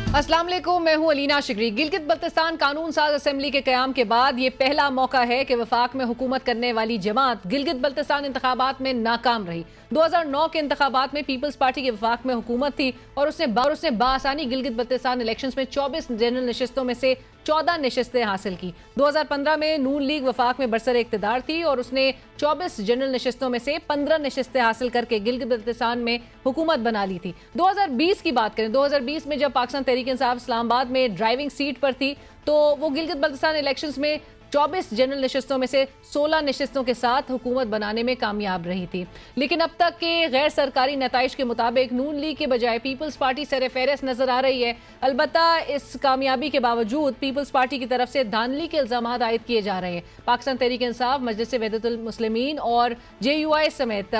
अस्सलाम वालेकुम, मैं हूं अलीना शिकरी। गिलगित बल्तिस्तान कानून साज असेंबली के क़याम के बाद ये पहला मौका है कि वफाक में हुकूमत करने वाली जमात गिलगित बल्तिस्तान इंतखाबात में नाकाम रही। 2009 के इंतखाबात में पीपल्स पार्टी की वफाक में हुकूमत थी और उसने बासानी गिलगित बल्तिस्तान इलेक्शंस में 24 जनरल नशिस्तों में से 14 नशिस्तें हासिल की। 2015 में नून लीग वफाक में बरसर इक़्तिदार थी और उसने 24 जनरल नशिस्तों में से 15 नशिस्तें हासिल करके गिलगित बल्तिस्तान में हुकूमत बना ली थी। 2020 की बात करें, 2020 में जब पाकिस्तान तहरीक इंसाफ इस्लामाबाद में ड्राइविंग सीट पर थी तो वो गिलगित बल्तिस्तान इलेक्शंस में 24 जनरल नशिस्तों में से 16 नशिस्तों के साथ हुकूमत बनाने में कामयाब रही थी। लेकिन अब तक के गैर सरकारी नताइज के मुताबिक नून लीग के बजाय पीपल्स पार्टी सर-ए-फ़हरिस्त नजर आ रही है। अलबत्ता इस कामयाबी के बावजूद पीपल्स पार्टी की तरफ से धांधली के इल्जामात आयद किए जा रहे हैं। पाकिस्तान तहरीक इंसाफ, मजलिस वहदतुल मुस्लिमीन और JUI समेत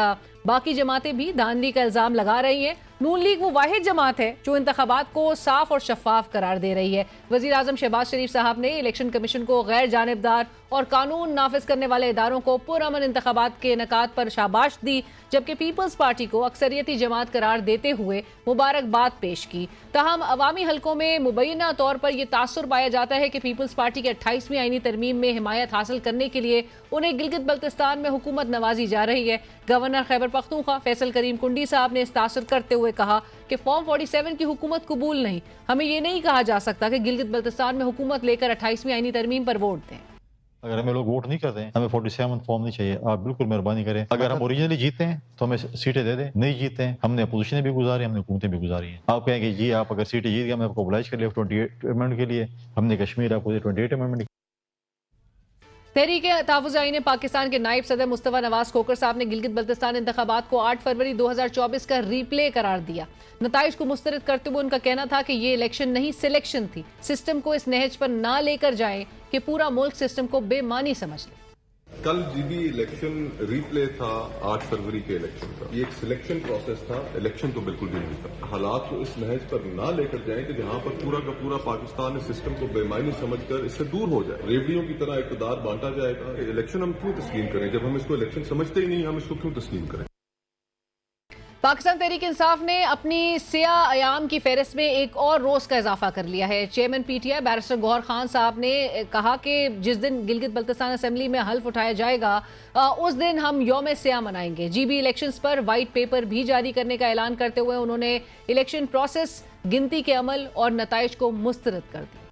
बाकी जमातें भी धांधली का इल्जाम लगा रही हैं। नून लीग वो वाहिद जमात है जो इंतखाबात को साफ और शफाफ करार दे रही है। वज़ीर आज़म शहबाज शरीफ साहब ने इलेक्शन कमीशन को गैर जानिबदार और कानून नाफिज करने वाले इदारों को पुरअमन इंतखाबात के इनेकाद पर शाबाश दी, जबकि पीपल्स पार्टी को अक्सरियती जमात करार देते हुए मुबारकबाद पेश की। ताहम अवामी हलकों में मुबैना तौर पर यह तासुर पाया जाता है कि पीपल्स पार्टी के 28वीं आईनी तरमीम में हिमायत हासिल करने के लिए उन्हें गिलगित बल्तिस्तान में हुकूमत नवाजी जा रही है। गवर्नर खैबर पख्तूनख्वा फैसल करीम कुंडी साहब ने इस तासुर करते हुए कहा कि फॉर्म 47 की हुकूमत कबूल नहीं। हमें ये नहीं कहा जा सकता कि गिलगित बल्तिस्तान में हुकूमत लेकर 28वीं आईनी तरमीम पर वोट दें। अगर हमें लोग वोट नहीं करते हैं, हमें 47 फॉर्म नहीं चाहिए। आप बिल्कुल मेहरबानी करें, अगर हम ओरिजिनली जीते हैं तो हमें सीटें दे दें, नहीं जीते हैं हमने अपोजिशन भी गुजारी, हमने हुकूमतें भी गुजारी हैं। आप कहेंगे जी आप अगर सीटें जीत गए हमने आपको ओबलाइज कर लिया 28 अमेंडमेंट के लिए, हमने कश्मीर आपको 28 अमेंडमेंट। तहरीक तहफ़्फ़ुज़ आईन पाकिस्तान के नायब सदर मुस्तफ़ा नवाज खोकर साहब ने गिलगित बल्तिस्तान इंतखाबात को 8 फरवरी 2024 का रीप्ले करार दिया। नताइज को मुस्तरद करते हुए उनका कहना था कि ये इलेक्शन नहीं सिलेक्शन थी। सिस्टम को इस नहज पर ना लेकर जाएं कि पूरा मुल्क सिस्टम को बेमानी समझ ले। कल जीबी इलेक्शन रीप्ले था 8 फरवरी के इलेक्शन का। ये एक सिलेक्शन प्रोसेस था, इलेक्शन तो बिल्कुल भी नहीं था। हालात को इस नहज पर ना लेकर जाएं कि जहां पर पूरा का पूरा पाकिस्तान इस सिस्टम को बेमानी समझकर इससे दूर हो जाए, रेवड़ियों की तरह इक़्तिदार बांटा जाएगा। इलेक्शन हम क्यों तस्लीम करें? जब हम इसको इलेक्शन समझते ही नहीं, हम इसको क्यों तस्लीम करें? पाकिस्तान तहरीक इंसाफ ने अपनी सियाह अयाम की फहरिस्त में एक और रोज़ का इजाफा कर लिया है। Chairman PTI barrister Gauhar Khan साहब ने कहा कि जिस दिन गिलगित बल्तिस्तान असेंबली में हल्फ उठाया जाएगा उस दिन हम यौम सियाह मनाएंगे। GB इलेक्शंस पर वाइट पेपर भी जारी करने का ऐलान करते हुए उन्होंने इलेक्शन प्रोसेस, गिनती के अमल और नताइज को मुस्तरद कर दिया।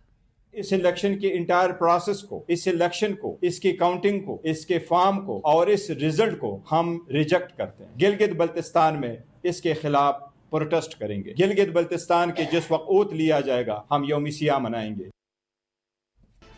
इस इलेक्शन के इंटायर प्रोसेस को, इस इलेक्शन को, इसकी काउंटिंग को, इसके फॉर्म को और इस रिजल्ट को हम रिजेक्ट करते हैं। गिलगित बल्तिस्तान में इसके खिलाफ प्रोटेस्ट करेंगे। गिलगित बल्तिस्तान के जिस वक्त ओथ लिया जाएगा हम यौम सियाह मनाएंगे।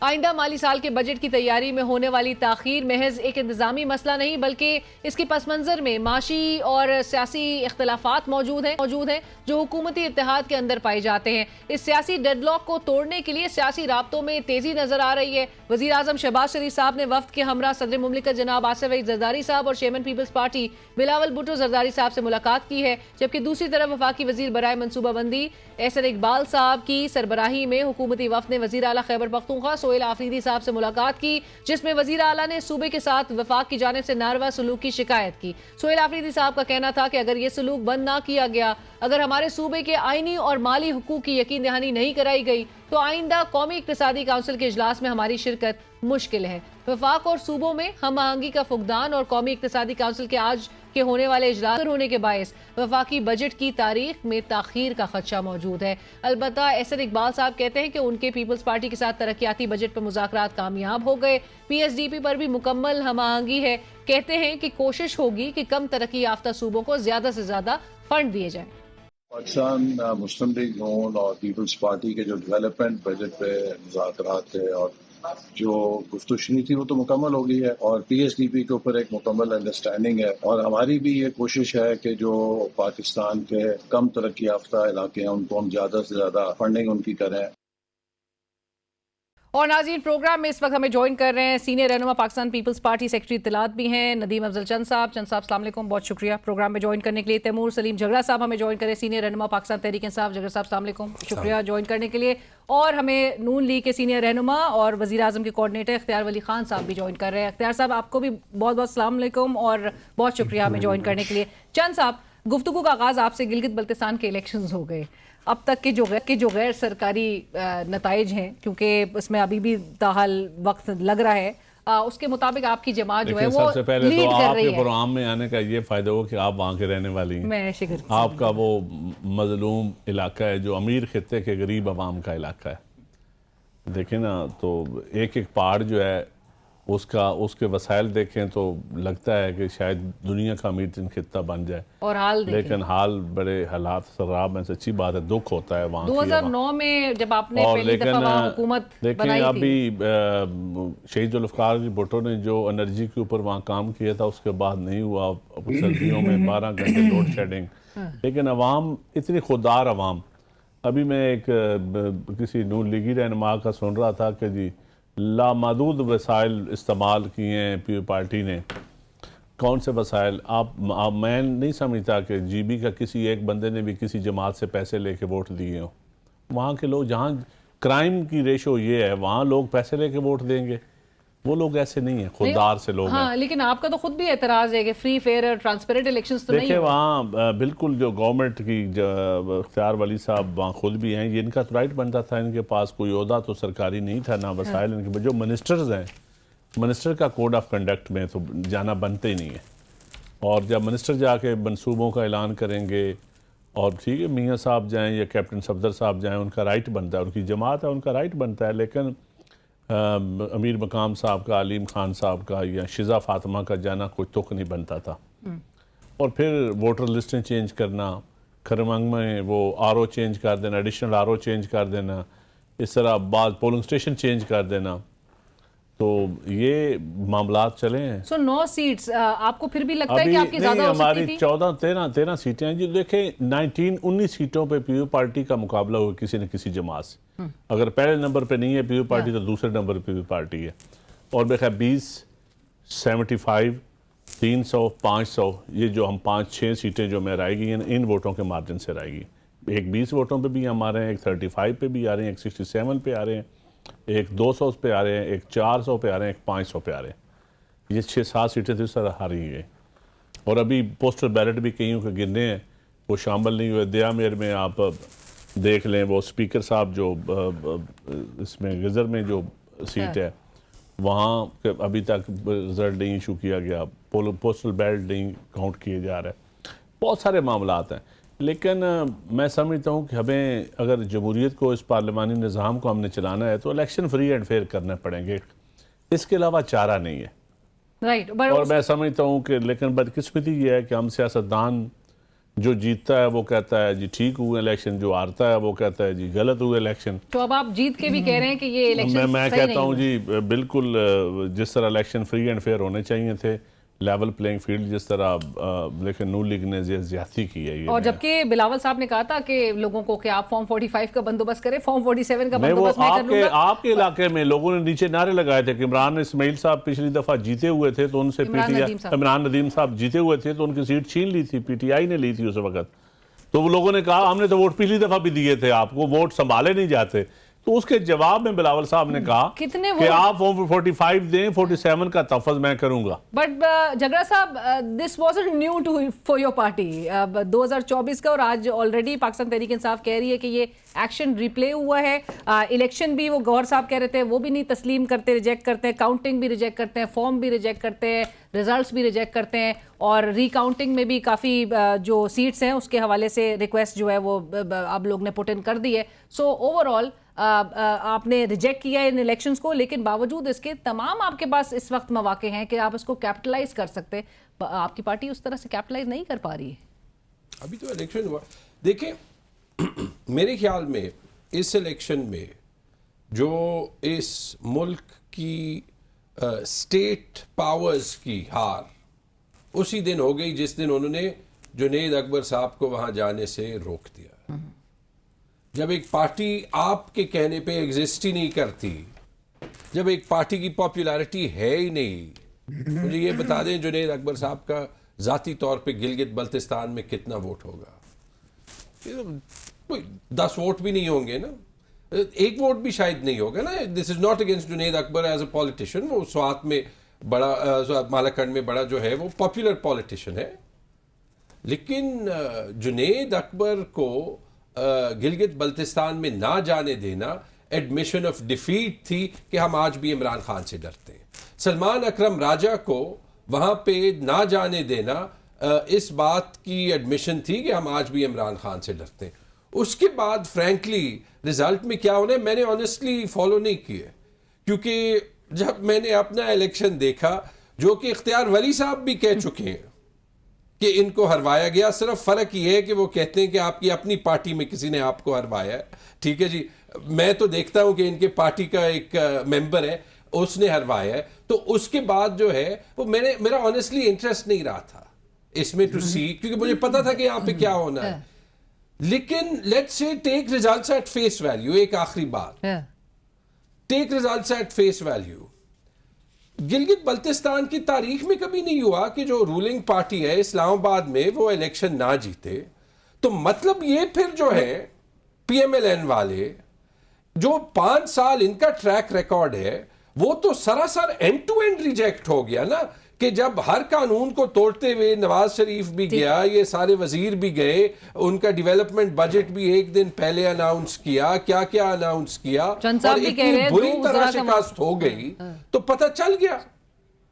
आइंदा माली साल के बजट की तैयारी में होने वाली ताखीर महज एक इंतजामी मसला नहीं बल्कि इसके पस मंजर में माशी और सियासी इख्तलाफात मौजूद हैं जो हुकूमती इत्तेहाद के अंदर पाए जाते हैं। इस सियासी डेडलॉक को तोड़ने के लिए सियासी राब्तों में तेजी नजर आ रही है। वज़ीर आज़म शहबाज शरीफ साहब ने वफ्द के हमरा सदर मुमलिकत जनाब आसिफ अली जरदारी साहब और चेयरमैन पीपल्स पार्टी बिलावल भुट्टो जरदारी साहब से मुलाकात की है, जबकि दूसरी तरफ वफाकी वजीर बराए मनसूबाबंदी एहसन इकबाल साहब की सरबराही में हुकूमती वफ्द ने वज़ीर आला खैबर पख्तूनख्वा सोहेल आफरीदी साहब से मुलाकात की, जिसमें वज़ीर आला ने सूबे के साथ वफाक की जानिब से नारवा सलूक की शिकायत की। सोहेल आफरीदी साहब का कहना था कि अगर ये सलूक बंद ना किया गया, अगर हमारे सूबे के आईनी और माली हुकूक की यकीन दहानी नहीं कराई गई तो आइंदा कौमी इक्तिसादी काउंसिल के इजलास में हमारी शिरकत मुश्किल है। वफाक और सूबों में हम आहंगी का फुकदान और कौमी इक्तिसादी काउंसिल के आज के होने वाले इजलास होने के बायस वफाकी बजट की तारीख में ताखीर का खदशा मौजूद है। अलबत्ता एहसन इकबाल साहब कहते हैं कि उनके पीपल्स पार्टी के साथ तरक्याती बजट पर मुज़ाकरात कामयाब हो गए। PSDP पर भी मुकम्मल हम आहंगी है। कहते हैं कि कोशिश होगी कि कम तरक्की याफ्ता सूबों को ज्यादा से ज्यादा फंड दिए जाए। पाकिस्तान मुस्लिम लीग नून और पीपल्स पार्टी के जो डेवलपमेंट बजट पे मुज़ाकरात थे और जो गुफ्तगू थी वो तो मुकम्मल हो गई है और PSDP के ऊपर एक मुकम्मल अंडरस्टैंडिंग है और हमारी भी ये कोशिश है कि जो पाकिस्तान के कम तरक्की याफ्ता इलाके हैं उनको हम ज़्यादा से ज़्यादा फंडिंग उनकी करें। और नाज़रीन, प्रोग्राम में इस वक्त हमें ज्वाइन कर रहे हैं सीनियर रहनुमा पाकिस्तान पीपल्स पार्टी सेक्रेटरी इत्तलात भी हैं नदीम अफजल चंद साहब। अस्सलाम वालेकुम, बहुत शुक्रिया प्रोग्राम में ज्वाइन करने के लिए। तैमूर सलीम झगड़ा साहब हमें ज्वाइन करें, सीनियर रहनुमा पाकिस्तान तहरीक इंसाफ। झगड़ा साहब अस्सलाम वालेकुम, शुक्रिया ज्वाइन करने के लिए। और हमें नून लीग के सीनियर रहनुमा और वज़ीर आज़म के कोऑर्डिनेटर इख्तियार वली खान साहब भी ज्वाइन कर रहे हैं। इख्तियार साहब आपको भी बहुत बहुत अस्सलाम वालेकुम और बहुत शुक्रिया हमें ज्वाइन करने के लिए। चंद साहब, गुफ्तगू का आगाज़ आपसे, गिलगित बल्तिस्तान के इलेक्शंस हो गए, अब तक के जो गैर सरकारी नताइज हैं, क्योंकि इसमें अभी भी ताहाल वक्त लग रहा है, उसके मुताबिक आपकी जमात जो है वो सबसे पहले लीड तो कर रही आपके है। प्रोग्राम में आने का ये फायदा हो कि आप वहाँ के रहने वाली हैं। मैं शिखर आपका वो मजलूम इलाका है जो अमीर खित्ते के गरीब आवाम का इलाका है। देखें ना, तो एक एक पहाड़ जो है उसके वसाइल देखें तो लगता है कि शायद दुनिया का अमीर तीन खित्ता बन जाए, और हाल देखें। लेकिन हाल बड़े हालात खराब हैं। सच्ची बात है, दुख होता है वहाँ 2009 में जब आपने पहली दफा वहाँ हुकूमत बनाई लेकिन थी, अभी शहीद जुल्फ़िकार भुट्टो ने जो एनर्जी के ऊपर वहाँ काम किया था उसके बाद नहीं हुआ। अब सर्दियों में 12 घंटे लोड शेडिंग, लेकिन अवाम इतनी खुददार अवाम। अभी मैं एक किसी नून लीगी रहनुमा का सुन रहा था कि जी लामहदूद वसाइल इस्तेमाल किए हैं पीपल्स पार्टी ने। कौन से वसाइल? मैं नहीं समझता कि जीबी का किसी एक बंदे ने भी किसी जमात से पैसे लेके वोट दिए हों। वहाँ के लोग, जहाँ क्राइम की रेशो ये है, वहाँ लोग पैसे लेके वोट देंगे। वो लोग ऐसे नहीं है, खुददार से लोग हाँ, हैं। लेकिन आपका तो खुद भी एतराज है कि फ्री फेयर और ट्रांसपेरेंट इलेक्शंस तो नहीं देखिए हुए। वहाँ बिल्कुल जो गवर्नमेंट की इख्तियार वाली साहब वहाँ खुद भी हैं, ये इनका तो राइट बनता था। इनके पास कोई ओहदा तो सरकारी नहीं था, ना वसाइल इनके। जो मिनिस्टर्स हैं, मिनिस्टर का कोड ऑफ कंडक्ट में तो जाना बनते ही नहीं है। और जब मिनिस्टर जाके मनसूबों का ऐलान करेंगे, और ठीक है मियाँ साहब जाएँ या कैप्टन सफदर साहब जाएँ, उनका राइट बनता है, उनकी जमात है, उनका राइट बनता है। लेकिन अमीर मकाम साहब का, अलीम खान साहब का या शिजा फातिमा का जाना कोई तुक नहीं बनता था। और फिर वोटर लिस्टें चेंज करना, खरमंग में वो आरओ चेंज कर देना, एडिशनल आरओ चेंज कर देना, इस तरह बाद पोलिंग स्टेशन चेंज कर देना, तो ये मामलात चले हैं। सो 9 सीट्स आपको फिर भी लगता है अभी कि आपकी ज्यादा हो हमारी सकती थी? 14-13 सीटें हैं जी। देखें 19-19 सीटों पे पीयू पार्टी का मुकाबला हुआ किसी न किसी जमात से। अगर पहले नंबर पे नहीं है पीयू पार्टी तो दूसरे नंबर पे पीयू पार्टी है। और बेखैर 20, 75, 300, 500, ये जो हम 5-6 सीटें जो में रह गई हैं, इन वोटों के मार्जिन से रह गई। एक 20 वोटों पे भी हम आ रहे हैं, एक 35 पे भी आ रहे हैं, एक 67 पे आ रहे हैं, एक 200 पे आ रहे हैं, एक 400 पे आ रहे हैं, एक 500 पे आ रहे हैं। ये 6-7 सीटें तो इस तरह हारी गई। और अभी पोस्टल बैलेट भी कईयों के गिरने हैं, वो शामिल नहीं हुए। दयामेर में आप देख लें, वो स्पीकर साहब जो इसमें गज़र में जो सीट है, वहाँ अभी तक रिजल्ट नहीं इशू किया गया, पोस्टल बैलेट नहीं काउंट किए जा रहे। बहुत सारे मामलात हैं। लेकिन मैं समझता हूँ कि हमें अगर जमहूरियत को, इस पार्लिमानी निज़ाम को हमने चलाना है तो इलेक्शन फ्री एंड फेयर करने पड़ेंगे, इसके अलावा चारा नहीं है। राइट, और मैं समझता हूँ कि लेकिन बदकिस्मती ये है कि हम सियासतदान, जो जीतता है वो कहता है जी ठीक हुए इलेक्शन, जो हारता है वो कहता है जी गलत हुए इलेक्शन। तो अब आप जीत के भी कह रहे हैं कि ये इलेक्शन मैं कहता हूँ जी बिल्कुल जिस तरह इलेक्शन फ्री एंड फेयर होने चाहिए थे, लेवल प्लेइंग फील्ड जिस तरह, लेकिन नून लीग ने ज्यादती की है ये। और जबकि बिलावल साहब ने कहा था कि लोगों को कि आप फॉर्म 45 का बंदोबस्त करें, फॉर्म 47 का नहीं, वो बंदोबस्त मैं कर लूंगा। आपके इलाके में लोगों ने नीचे नारे लगाए थे कि इमरान इस्माइल साहब पिछली दफा जीते हुए थे तो उनसे इमरान नदीम साहब जीते हुए थे तो उनकी सीट छीन ली थी, पीटीआई ने ली थी उस वक्त। तो वो लोगों ने कहा हमने तो वोट पिछली दफा भी दिए थे, आपको वोट संभाले नहीं जाते। तो उसके जवाब में बिलावल साहब ने कहा कितने कि आप 45 दें, 47 का तफज मैं करूंगा। बट जगरा साहब, this wasn't new to for your party. 2024 का, और आज ऑलरेडी पाकिस्तान तहरीक इंसाफ कह रही है कि ये एक्शन रिप्ले हुआ है। इलेक्शन भी वो गौहर साहब कह रहे थे वो भी नहीं तस्लीम करते, रिजेक्ट करते हैं, काउंटिंग भी रिजेक्ट करते हैं, फॉर्म भी रिजेक्ट करते हैं, रिजल्ट्स भी रिजेक्ट करते हैं, और रिकाउंटिंग में भी काफ़ी जो सीट्स हैं उसके हवाले से रिक्वेस्ट जो है वो आप लोग ने पुट इन कर दी है। सो ओवरऑल आपने रिजेक्ट किया इन इलेक्शंस को, लेकिन बावजूद इसके तमाम आपके पास इस वक्त मौके हैं कि आप इसको कैपिटलाइज कर सकते। आपकी पार्टी उस तरह से कैपिटलाइज नहीं कर पा रही है। अभी तो इलेक्शन हुआ। देखिए मेरे ख्याल में इस इलेक्शन में जो इस मुल्क की स्टेट पावर्स की हार उसी दिन हो गई जिस दिन उन्होंने जुनैद अकबर साहब को वहां जाने से रोक दिया। जब एक पार्टी आपके कहने पे एग्जिस्ट ही नहीं करती, जब एक पार्टी की पॉपुलैरिटी है ही नहीं, मुझे ये बता दें जुनैद अकबर साहब का ज़ाती तौर पे गिलगित बल्तिस्तान में कितना वोट होगा? 10 वोट भी नहीं होंगे ना, 1 वोट भी शायद नहीं होगा ना। This is not against Junaid Akbar as a politician. वो स्वात में बड़ा, मालाकंड में बड़ा जो है वो पॉपुलर पॉलिटिशियन है, लेकिन जुनैद अकबर को गिलगित बल्तिस्तान में ना जाने देना एडमिशन ऑफ डिफीट थी कि हम आज भी इमरान खान से डरते हैं। सलमान अकरम राजा को वहाँ पे ना जाने देना इस बात की एडमिशन थी कि हम आज भी इमरान खान से डरते हैं। उसके बाद फ्रैंकली रिजल्ट में क्या होना है मैंने ऑनेस्टली फॉलो नहीं किए, क्योंकि जब मैंने अपना इलेक्शन देखा, जो कि इख्तियार वली साहब भी कह चुके हैं कि इनको हरवाया गया, सिर्फ फ़र्क ये है कि वो कहते हैं कि आपकी अपनी पार्टी में किसी ने आपको हरवाया है। ठीक है जी, मैं तो देखता हूं कि इनके पार्टी का एक मेंबर है उसने हरवाया है। तो उसके बाद जो है वो मेरा ऑनेस्टली इंटरेस्ट नहीं रहा था इसमें टू सी, क्योंकि मुझे पता था कि यहाँ पे क्या होना है। लेकिन let's say take results at face value, एक आखिरी बात, take results at face value. Gilgit Baltistan की तारीख में कभी नहीं हुआ कि जो रूलिंग पार्टी है इस्लामाबाद में वो इलेक्शन ना जीते। तो मतलब ये फिर जो है PMLN वाले जो 5 साल इनका ट्रैक रिकॉर्ड है वो तो सरासर एंड टू एंड रिजेक्ट हो गया ना, कि जब हर कानून को तोड़ते हुए नवाज शरीफ भी गया, ये सारे वजीर भी गए, उनका डेवलपमेंट बजट भी एक दिन पहले अनाउंस किया, क्या क्या अनाउंस किया, और इतनी बुरी तरह शिकस्त हो गई तो पता चल गया।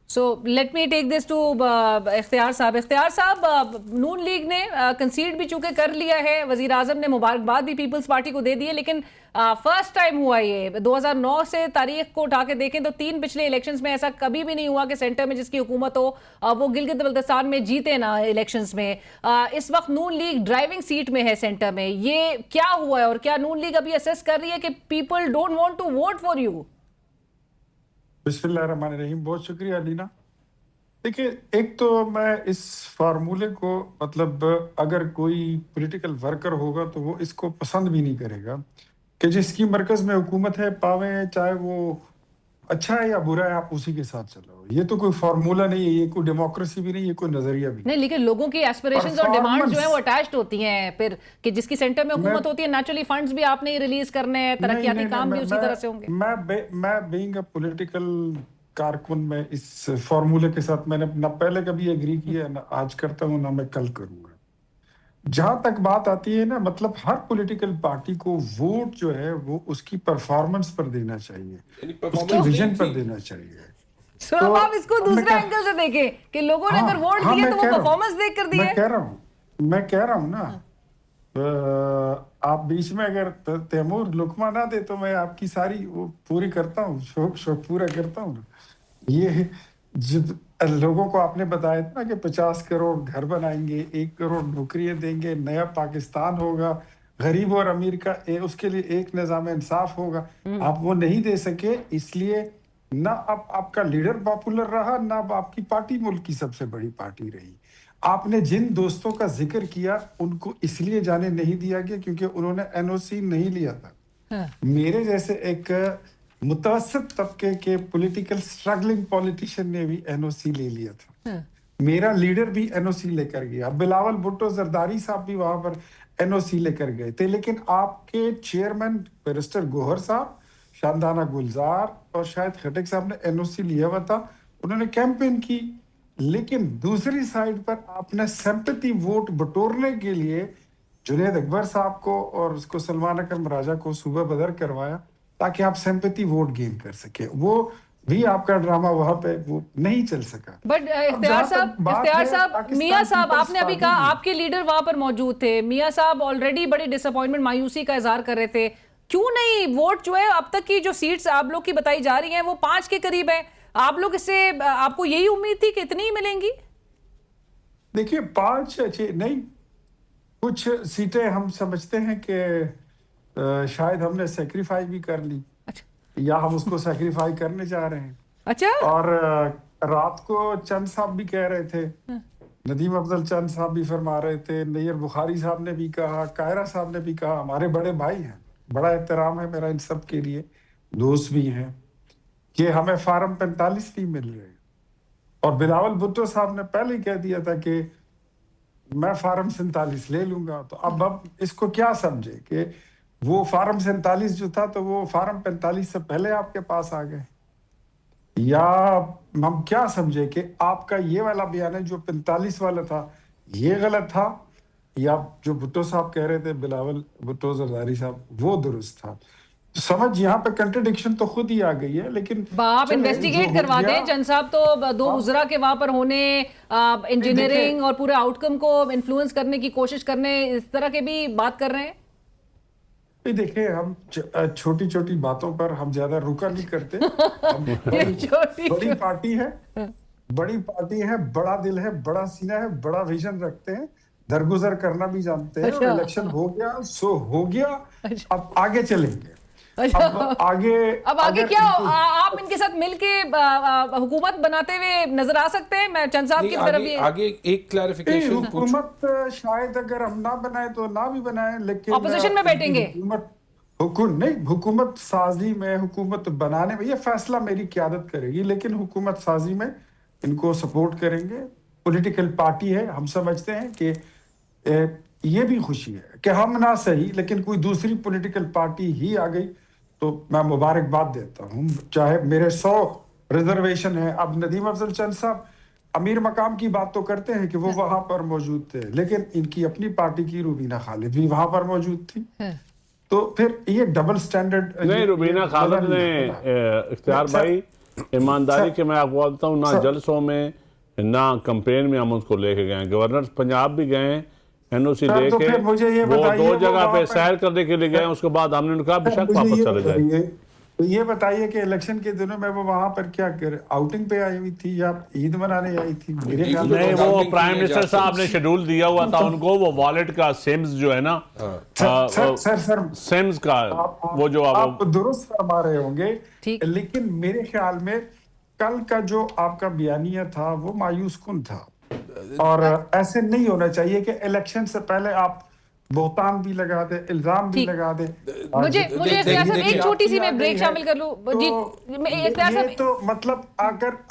So let me take this to Ikhtiar साहब। इख्तियार साहब, नून लीग ने कंसीड भी चूंकि कर लिया है, वजीर आजम ने मुबारकबाद भी पीपल्स पार्टी को दे दी है, लेकिन फर्स्ट टाइम हुआ ये 2009 से तारीख को उठा के देखें तो 3 पिछले इलेक्शंस में ऐसा कभी भी नहीं हुआ कि सेंटर में जिसकी हुकूमत हो वो गिलगित बल्तिस्तान में जीते ना इलेक्शंस में। इस वक्त नून लीग ड्राइविंग सीट में है सेंटर में, ये क्या हुआ है और क्या नून लीग अभी असेस कर रही है कि people don't want to vote for you? बिस्मिल्लाहिर्रहमानिर्रहीम, बहुत शुक्रिया अलीना। देखिए, एक तो मैं इस फार्मूले को मतलब अगर कोई पॉलिटिकल वर्कर होगा तो वो इसको पसंद भी नहीं करेगा कि जिसकी मरकज में हुकूमत है, पावे चाहे वो अच्छा है या बुरा है, आप उसी के साथ चलो। ये तो कोई फार्मूला नहीं है, ये कोई डेमोक्रेसी भी नहीं, ये कोई नजरिया भी नहीं। लेकिन लोगों की एस्पिरेशंस और डिमांड जो है वो अटैच्ड होती हैं फिर, कि जिसकी सेंटर में हुकूमत होती है, नेचुरली फंड्स भी आपने रिलीज करने हैं, तरक्याती काम भी उसी तरह से होंगे। मैं बीइंग अ पॉलिटिकल कारकुन में इस फार्मूले के साथ मैंने ना पहले कभी एग्री किया, ना आज करता हूँ, ना मैं कल करूंगा। जहां तक बात आती है ना, मतलब हर पॉलिटिकल पार्टी को वोट जो है वो उसकी परफॉर्मेंस पर देना चाहिए, उसकी विजन पर देना चाहिए। तो अब आप इसको दूसरे एंगल से देखें कि लोगों ने अगर वोट दिए तो वो परफॉर्मेंस देख कर दिए। मैं कह रहा हूँ ना, आप बीच में अगर तैमूर लुकमा ना दे तो मैं आपकी सारी वो पूरी करता हूँ, शौक पूरा करता हूँ। ये लोगों को आपने बताया था कि 50 करोड़ घर बनाएंगे, 1 करोड़ नौकरियां देंगे, नया पाकिस्तान होगा, गरीब और अमीर का उसके लिए एक निज़ाम इंसाफ होगा। आप वो नहीं दे सके, इसलिए ना अब आपका लीडर पॉपुलर रहा, ना अब आपकी पार्टी मुल्क की सबसे बड़ी पार्टी रही। आपने जिन दोस्तों का जिक्र किया उनको इसलिए जाने नहीं दिया गया क्योंकि उन्होंने NOC नहीं लिया था। मेरे जैसे एक मुतवस्सित तबके के पॉलिटिकल स्ट्रगलिंग पॉलिटिशियन ने भी NOC ले लिया था। मेरा लीडर भी NOC लेकर गया, बिलावल भुट्टो जरदारी साहब भी वहां पर NOC लेकर गए थे। लेकिन आपके चेयरमैन बैरिस्टर गोहर साहब, शानदाना गुलजार और शायद खटक साहब ने NOC लिया हुआ था, उन्होंने कैंपेन की। लेकिन दूसरी साइड पर आपने सिंपैथी वोट बटोरने के लिए जुनैद अकबर साहब को और उसको सलमान अकरम राजा को सूबा बदर करवाया ताकि आप सिंपैथी वोट गेन कर सके। वो भी आपका ड्रामा वहां पे वो नहीं चल सका। बट इख्तियार साहब, मियां साहब, आपने अभी कहा आपके लीडर वहां पर मौजूद थे। मियां साहब ऑलरेडी बड़ी डिसअपॉइंटमेंट, मायूसी का इजहार कर रहे थे। क्यों नहीं वोट जो है, अब तक की जो सीट्स आप लोग की बताई जा रही हैं वो 5 के करीब है, आप लोग इससे, आपको यही उम्मीद थी कि इतनी ही मिलेंगी? देखिए, 5 अच्छे नहीं, कुछ सीटें हम समझते हैं कि शायद हमने सेक्रीफाई भी कर ली। अच्छा। या हम उसको सेक्रीफाई करने जा रहे हैं। अच्छा। और रात को चंद साहब भी कह रहे थे, नदीम अफजल चंद साहब भी फरमा रहे थे, नैयर बुखारी साहब ने भी कहा, कायरा साहब ने भी कहा, हमारे बड़े भाई हैं, बड़ा एहतराम है मेरा इन सब के लिए, दोस्त भी हैं, कि हमें फार्म 45 नहीं मिल रहे। और बिलावल भुट्टो साहब ने पहले ही कह दिया था कि मैं फार्म 47 ले लूंगा। तो अब इसको क्या समझे कि वो फार्म 47 जो था तो वो फार्म 45 से पहले आपके पास आ गए, या हम क्या समझे कि आपका ये वाला बयान है जो 45 वाला था ये गलत था, या जो भुट्टो साहब कह रहे थे, बिलावल भुट्टो जरदारी साहब, वो दुरुस्त था। समझ यहाँ पे कंट्रडिक्शन तो खुद ही आ गई है, लेकिन आप चलें, इन्वेस्टिगेट जो हो करवा गया- दें। चंद साहब तो दो उजरा के वहां पर होने, इंजीनियरिंग और पूरे आउटकम को इन्फ्लुएंस करने की कोशिश करने, इस तरह के भी बात कर रहे हैं। देखिए, हम छोटी छोटी बातों पर हम ज्यादा रुका नहीं करते। हम बड़ी पार्टी है, बड़ा दिल है, बड़ा सीना है, बड़ा विजन रखते हैं, दरगुजर करना भी जानते हैं। अच्छा। इलेक्शन हो गया सो हो गया, अच्छा। अब आगे चलेंगे। अच्छा। अब आगे अगर क्या आप इनके साथ मिलके हुकूमत बनाते हुए नजर आ सकते हैं? मैं चंद साहब की तरफ भी आगे एक क्लैरिफिकेशन हुकूमत शायद अगर हम ना बनाए तो ना भी बनाए, लेकिन ऑपोजिशन में बैठेंगे। हुकूमत साजी में, हुकूमत बनाने में, ये फैसला मेरी क़यादत करेगी, लेकिन हुकूमत साजी में इनको सपोर्ट करेंगे। पॉलिटिकल पार्टी है, हम समझते हैं कि ये भी खुशी है कि हम ना सही लेकिन कोई दूसरी पॉलिटिकल पार्टी ही आ गई तो मैं मुबारकबाद देता हूँ। चाहे मेरे 100 रिजर्वेशन है। अब नदीम अफजल चंद साहब अमीर मकाम की बात तो करते हैं कि वो वहां पर मौजूद थे, लेकिन इनकी अपनी पार्टी की रुबीना खालिद भी वहां पर मौजूद थी। तो फिर ये डबल स्टैंडर्ड नहीं, रुबीना खालिद ने इख्तियार भाई ईमानदारी के मैं आपको बताता हूँ, ना जलसों में ना कैंपेन में हम उसको लेके गए। गवर्नर पंजाब भी गए, एनओसी लेके, वो 2 जगह पे सैर करने के लिए गए। उसके बाद हमने उनका बेशक वापस चले जाए। तो ये बताइए कि इलेक्शन के दिनों में वो वहां पर क्या कर आउटिंग पे आई हुई थी या ईद मनाने आई थी? मेरे ख्याल में नहीं, वो प्राइम मिनिस्टर साहब ने शेड्यूल दिया हुआ था उनको, वो वॉलेट का सिम्स जो है ना, सर सिम्स का वो जो आप दुरुस्त फरमा रहे होंगे, लेकिन मेरे ख्याल में कल का जो आपका बयानिया था वो मायूस कुन था। और ऐसे नहीं होना चाहिए कि इलेक्शन से पहले आप बोहतान भी लगा दे, इल्जाम भी लगा दे। मुझे एक छोटी सी मैं ब्रेक शामिल कर लूं जी। ये तो मतलब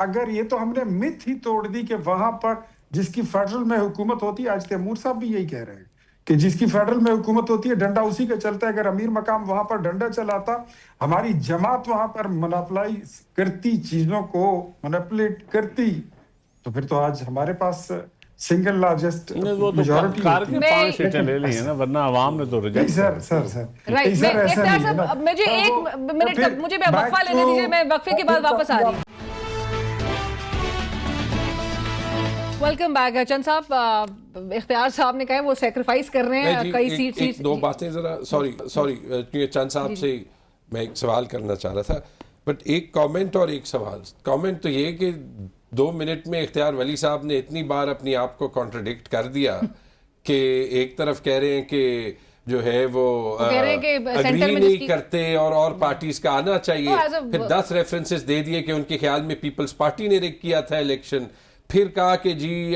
अगर ये तो हमने मिथ ही तोड़ दी कि वहां पर जिसकी फेडरल में हुकूमत होती है, आज तैमूर साहब भी यही कह रहे हैं कि जिसकी फेडरल में हुकूमत होती है डंडा उसी का चलता है। अगर अमीर मकाम वहां पर डंडा चलाता, हमारी जमात वहां पर मोनोपोलाइज करती, चीजों को मोनोपोलेट करती, तो फिर तो आज हमारे पास सिंगल लार्जेस्ट मेजॉरिटी 5 सीटें ले ली है ना, वरना आवाम ने तो रिजेक्ट। Sir right. मुझे 1 मिनट तक मुझे वक्फा लेने दीजिए, मैं वक्फे के बाद वापस आ रही हूँ। Welcome back. चंद साहब, इख्तियार साहब ने कहा वो सेक्रीफाइस कर रहे हैं कई सीट। 2 बातें जरा सॉरी चंद साहब से मैं एक सवाल करना चाह रहा था, बट एक कमेंट और एक सवाल। कमेंट तो ये कि 2 मिनट में इख्तियार वली साहब ने इतनी बार अपनी आप को कॉन्ट्रडिक्ट कर दिया कि एक तरफ कह रहे हैं कि जो है वो अग्री नहीं करते और पार्टीज का आना चाहिए, फिर 10 रेफरेंसेस दे दिए कि उनके ख्याल में पीपल्स पार्टी ने रिग किया था इलेक्शन, फिर कहा कि जी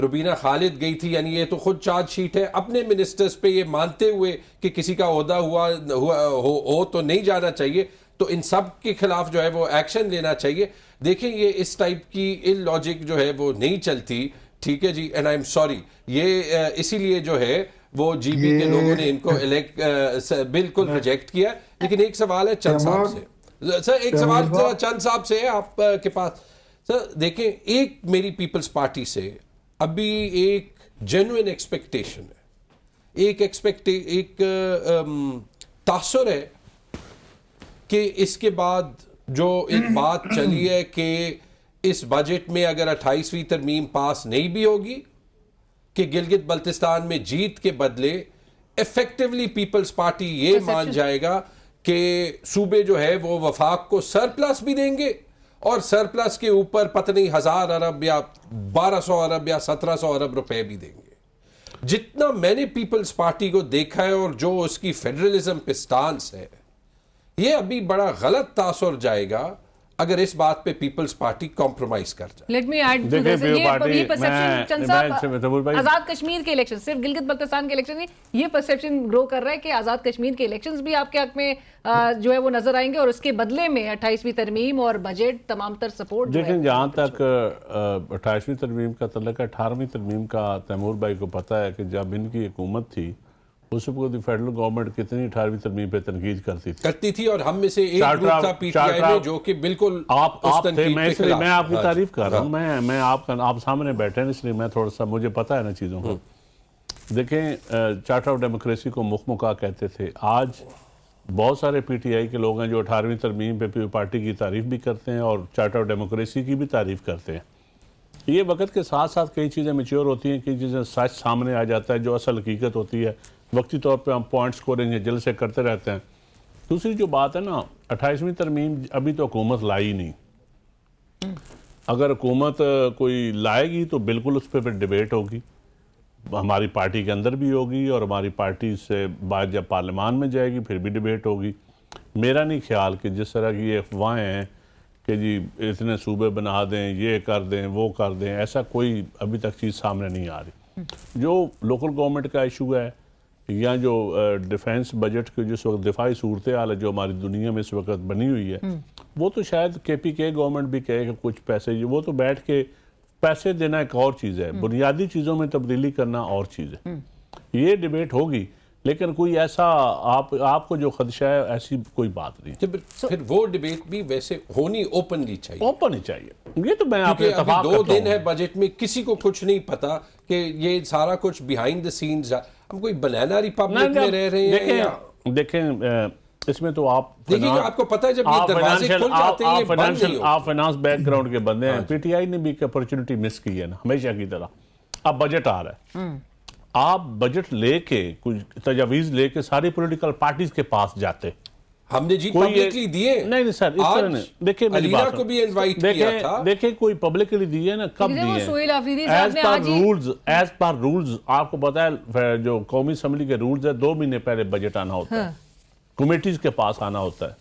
रुबीना खालिद गई थी, यानी ये तो खुद चार्जशीट है अपने मिनिस्टर्स पे, ये मानते हुए कि किसी का ओहदा हो तो नहीं जाना चाहिए, तो इन सब के खिलाफ जो है वो एक्शन लेना चाहिए। देखें, ये इस टाइप की इलॉजिक जो है वो नहीं चलती, ठीक है जी, एंड आई एम सॉरी, ये इसीलिए जो है वो जीबी के लोगों ने इनको बिल्कुल रिजेक्ट किया। लेकिन एक सवाल है चंद साहब से, सर एक सवाल चंद साहब से है आपके पास। सर देखें, एक मेरी पीपल्स पार्टी से अभी एक जेन्युइन एक्सपेक्टेशन है, एक तासुर है कि इसके बाद जो एक बात चली है कि इस बजट में अगर 28वीं तरमीम पास नहीं भी होगी, कि गिलगित बल्तिस्तान में जीत के बदले इफेक्टिवली पीपल्स पार्टी ये मान जाएगा कि सूबे जो है वो वफाक को सरप्लस भी देंगे और सरप्लस के ऊपर पता नहीं 1000 अरब या 1200 अरब या 1700 अरब रुपए भी देंगे। जितना मैंने पीपल्स पार्टी को देखा है और जो उसकी फेडरलिज्म पे स्टांस है, ये अभी बड़ा गलत तासुर जाएगा अगर इस बात पे पीपल्स पार्टी कॉम्प्रोमाइज कर जाए। Let me add to this, ये परसेप्शन चंद साहब, आजाद कश्मीर के इलेक्शन, सिर्फ गिलगित बल्तिस्तान के इलेक्शन नहीं, ये परसेप्शन ग्रो कर रहा है कि आजाद कश्मीर के इलेक्शंस भी आपके हक में जो है वो नजर आएंगे और उसके बदले में 28वीं तरमीम और बजट तमाम तर सपोर्ट। लेकिन जहाँ तक 28वीं तरमीम का तल्लुक है, 18वीं तरमीम का तैमूर भाई को पता है कि जब इनकी हुकूमत थी उस वक्त फेडरल गवर्नमेंट कितनी 18वीं तरमीम पे तनकीद करती थी और हम में से एक ग्रुप था पीटीआई में जो कि बिल्कुल आप थे। मैं आपकी तारीफ कर रहा हूँ, मैं आप सामने बैठे हैं इसलिए मैं थोड़ा सा मुझे पता है ना चीज़ों को। देखें, चार्टर ऑफ डेमोक्रेसी को मुखमुखा कहते थे। आज बहुत सारे पीटीआई के लोग हैं जो 18वीं तरमीम पे पीपल्स पार्टी की तारीफ भी करते हैं और चार्टर ऑफ डेमोक्रेसी की भी तारीफ करते हैं। ये वक्त के साथ साथ कई चीज़ें मैच्योर होती हैं, कई चीज़ें सच सामने आ जाता है जो असल हकीकत होती है। वक्ती तौर पे हम पॉइंट स्कोरिंग जल्द से करते रहते हैं। दूसरी जो बात है ना, 28वीं तरमीम अभी तो हुकूमत लाई नहीं। अगर हुकूमत कोई लाएगी तो बिल्कुल उस पर फिर डिबेट होगी, हमारी पार्टी के अंदर भी होगी और हमारी पार्टी से बाद जब पार्लियामान में जाएगी फिर भी डिबेट होगी। मेरा नहीं ख्याल कि जिस तरह की ये अफवाहें हैं कि जी इतने सूबे बना दें, ये कर दें, वो कर दें, ऐसा कोई अभी तक चीज़ सामने नहीं आ रही। जो लोकल गवर्नमेंट का इशू है या जो डिफेंस बजट की जिस वक्त दिफाई सूरत हाल है जो हमारी दुनिया में इस वक्त बनी हुई है, वो तो शायद KPK गवर्नमेंट भी कहे कि कुछ पैसे, वो तो बैठ के पैसे देना एक और चीज़ है, बुनियादी चीज़ों में तब्दीली करना और चीज़ है। ये डिबेट होगी, लेकिन कोई ऐसा आपको जो खदशा है ऐसी कोई बात नहीं। फिर वो डिबेट भी वैसे होनी ओपनली चाहिए, ओपन ही चाहिए। ये तो मैं आपके क्योंकि अभी 2 दिन है बजट में, किसी को कुछ नहीं पता कि ये सारा कुछ बिहाइंड द सीन्स। हम कोई बनाना रिपब्लिक में रह रहे हैं। देखें इसमें तो आप देखिए, आपको पता है जब ये दरवाजे खुल जाते हैं, ये बंद नहीं होते। आप फाइनेंस बैकग्राउंड के बंदे हैं। पीटीआई ने भी एक अपॉर्चुनिटी मिस की है ना, हमेशा की तरह। अब बजट आ रहा है, आप बजट लेके कुछ तजावीज लेके सारी पॉलिटिकल पार्टीज के पास जाते। हमने जी पब्लिकली दिए नहीं सर, इस तरह नहीं। देखिए मेरी अलीना बात को भी इनवाइट किया था। देखिए कोई पब्लिकली दिए ना, कब दिए? एज पर रूल्स आपको पता है जो कौमी असम्बली के रूल्स है, 2 महीने पहले बजट आना होता है, कमेटीज के पास आना होता है।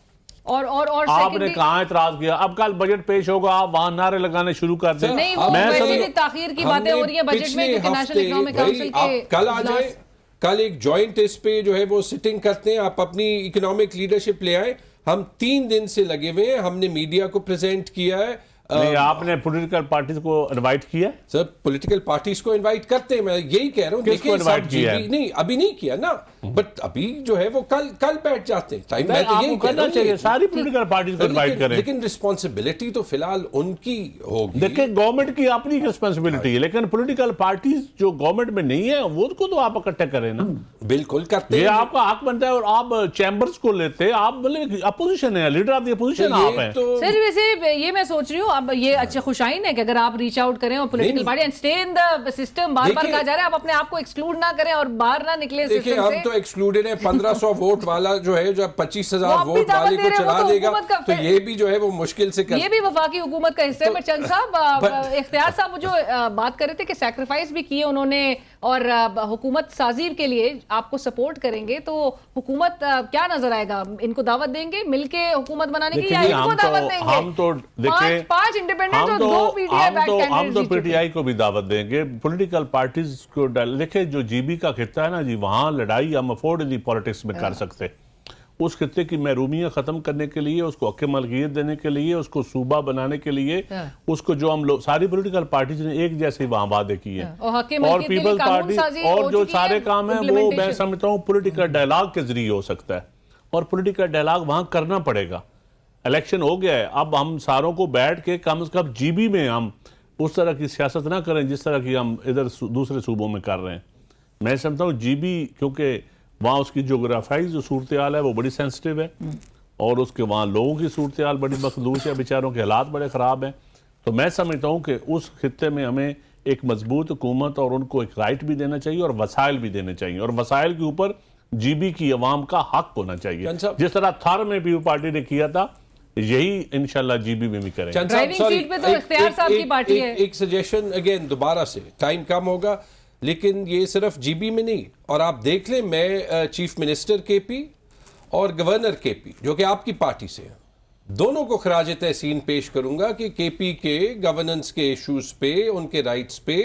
और आपने कहाँ एतराज किया? अब कल बजट पेश होगा, आप वहां नारे लगाने शुरू कर दें। नहीं, वो वैसे भी ताखीर की बातें हो रही है बजट में, क्योंकि नेशनल इकोनॉमिक काउंसिल के कल आ जाए, कल एक जॉइंट इस पे जो है वो सिटिंग करते हैं, आप अपनी इकोनॉमिक लीडरशिप ले आए। हम 3 दिन से लगे हुए हैं, हमने मीडिया को प्रेजेंट किया है। नहीं, आपने पॉलिटिकल पार्टीज को इनवाइट किया? सर पॉलिटिकल पार्टीज को इनवाइट करते हैं, मैं यही कह रहा हूँ। किसको इनवाइट किया है? नहीं अभी नहीं किया ना, बट अभी जो है वो कल बैठ जाते हैं। टाइम मैं तो यही करना चाहिए, सारी पॉलिटिकल पार्टीज को इनवाइट करें। लेकिन रिस्पॉन्सिबिलिटी तो फिलहाल उनकी होगी। देखिए गवर्नमेंट की अपनी रिस्पॉन्सिबिलिटी है, लेकिन पॉलिटिकल पार्टीज जो गवर्नमेंट में नहीं है वो को तो आप इकट्ठे करें ना। बिल्कुल करते हैं, ये आपका हक बनता है। और आप चैम्बर्स को लेते, आप मतलब अपोजिशन है, लीडर ऑफ द अपोजिशन आप हैं। सर वैसे ये मैं सोच रही हूँ, अब ये अच्छा खुशाइन है कि अगर आप रीच आउट करें और political party and stay in the system, बार-बार कहा जा रहा है आप अपने आप को एक्सक्लूड ना करें और बाहर ना निकले सिस्टम से। हम तो एक्सक्लूडेड है। 1500 वोट वाला जो है, जब 25,000 वोट वाले को चला देगा तो ये भी जो है वो मुश्किल से ये भी वफाकी हुकूमत का हिस्सा है। पर चंद साहब, इख्तियार साहब जो बात कर रहे थे कि सैक्रिफाइस भी किए उन्होंने और हुकूमत साजी के लिए आपको सपोर्ट करेंगे, तो हुकूमत क्या नजर आएगा? इनको दावत देंगे मिलके हुकूमत बनाने की, या इनको दावत देंगे? हम तो देखिए 5 इंडिपेंडेंट और 2 पीटीआई बैक कैंडिडेट। हम तो पीटीआई को भी दावत देंगे, पॉलिटिकल पार्टीज को। देखिए जो जीबी का खित्ता है ना जी, वहां लड़ाई हम अफोर्डेबली पॉलिटिक्स में कर सकते। उस खित्ते की महरूमियां खत्म करने के लिए, उसको हक मलकियत देने के लिए, उसको सूबा बनाने के लिए, उसको जो हम लोग सारी पॉलिटिकल पार्टीज ने एक जैसे वहां वादे किए हैं, और पीपल्स पार्टी और जो सारे काम है वो मैं समझता हूँ पॉलिटिकल डायलॉग के जरिए हो सकता है, और पॉलिटिकल डायलॉग वहां करना पड़ेगा। इलेक्शन हो गया है, अब हम सारों को बैठ के कम से कम जीबी में हम उस तरह की सियासत ना करें जिस तरह की हम इधर दूसरे सूबों में कर रहे हैं। मैं समझता हूँ जीबी, क्योंकि वहाँ उसकी जोग्राफाई जो सूरत हाल है वो बड़ी सेंसिटिव है, और उसके वहाँ लोगों की सूरत हाल बड़ी मखदूश है, बेचारों के हालात बड़े ख़राब हैं। तो मैं समझता हूँ कि उस खित्ते में हमें एक मजबूत हुकूमत और उनको एक राइट भी देना चाहिए और वसाइल भी देने चाहिए, और वसाइल के ऊपर जीबी की अवाम का हक होना चाहिए, जिस तरह थर में पीपल्स पार्टी ने किया था, यही इंशाल्लाह जीबी में भी करेंगे। ड्राइविंग सीट पे तो इख्तियार साहब की पार्टी है। एक सजेशन अगेन, दोबारा से टाइम कम होगा, लेकिन ये सिर्फ जीबी में नहीं, और आप देख लें, मैं चीफ मिनिस्टर केपी और गवर्नर केपी जो कि आपकी पार्टी से हैं, दोनों को खराज तहसीन पेश करूंगा कि केपी के गवर्नेंस के इश्यूज पे, उनके राइट्स पे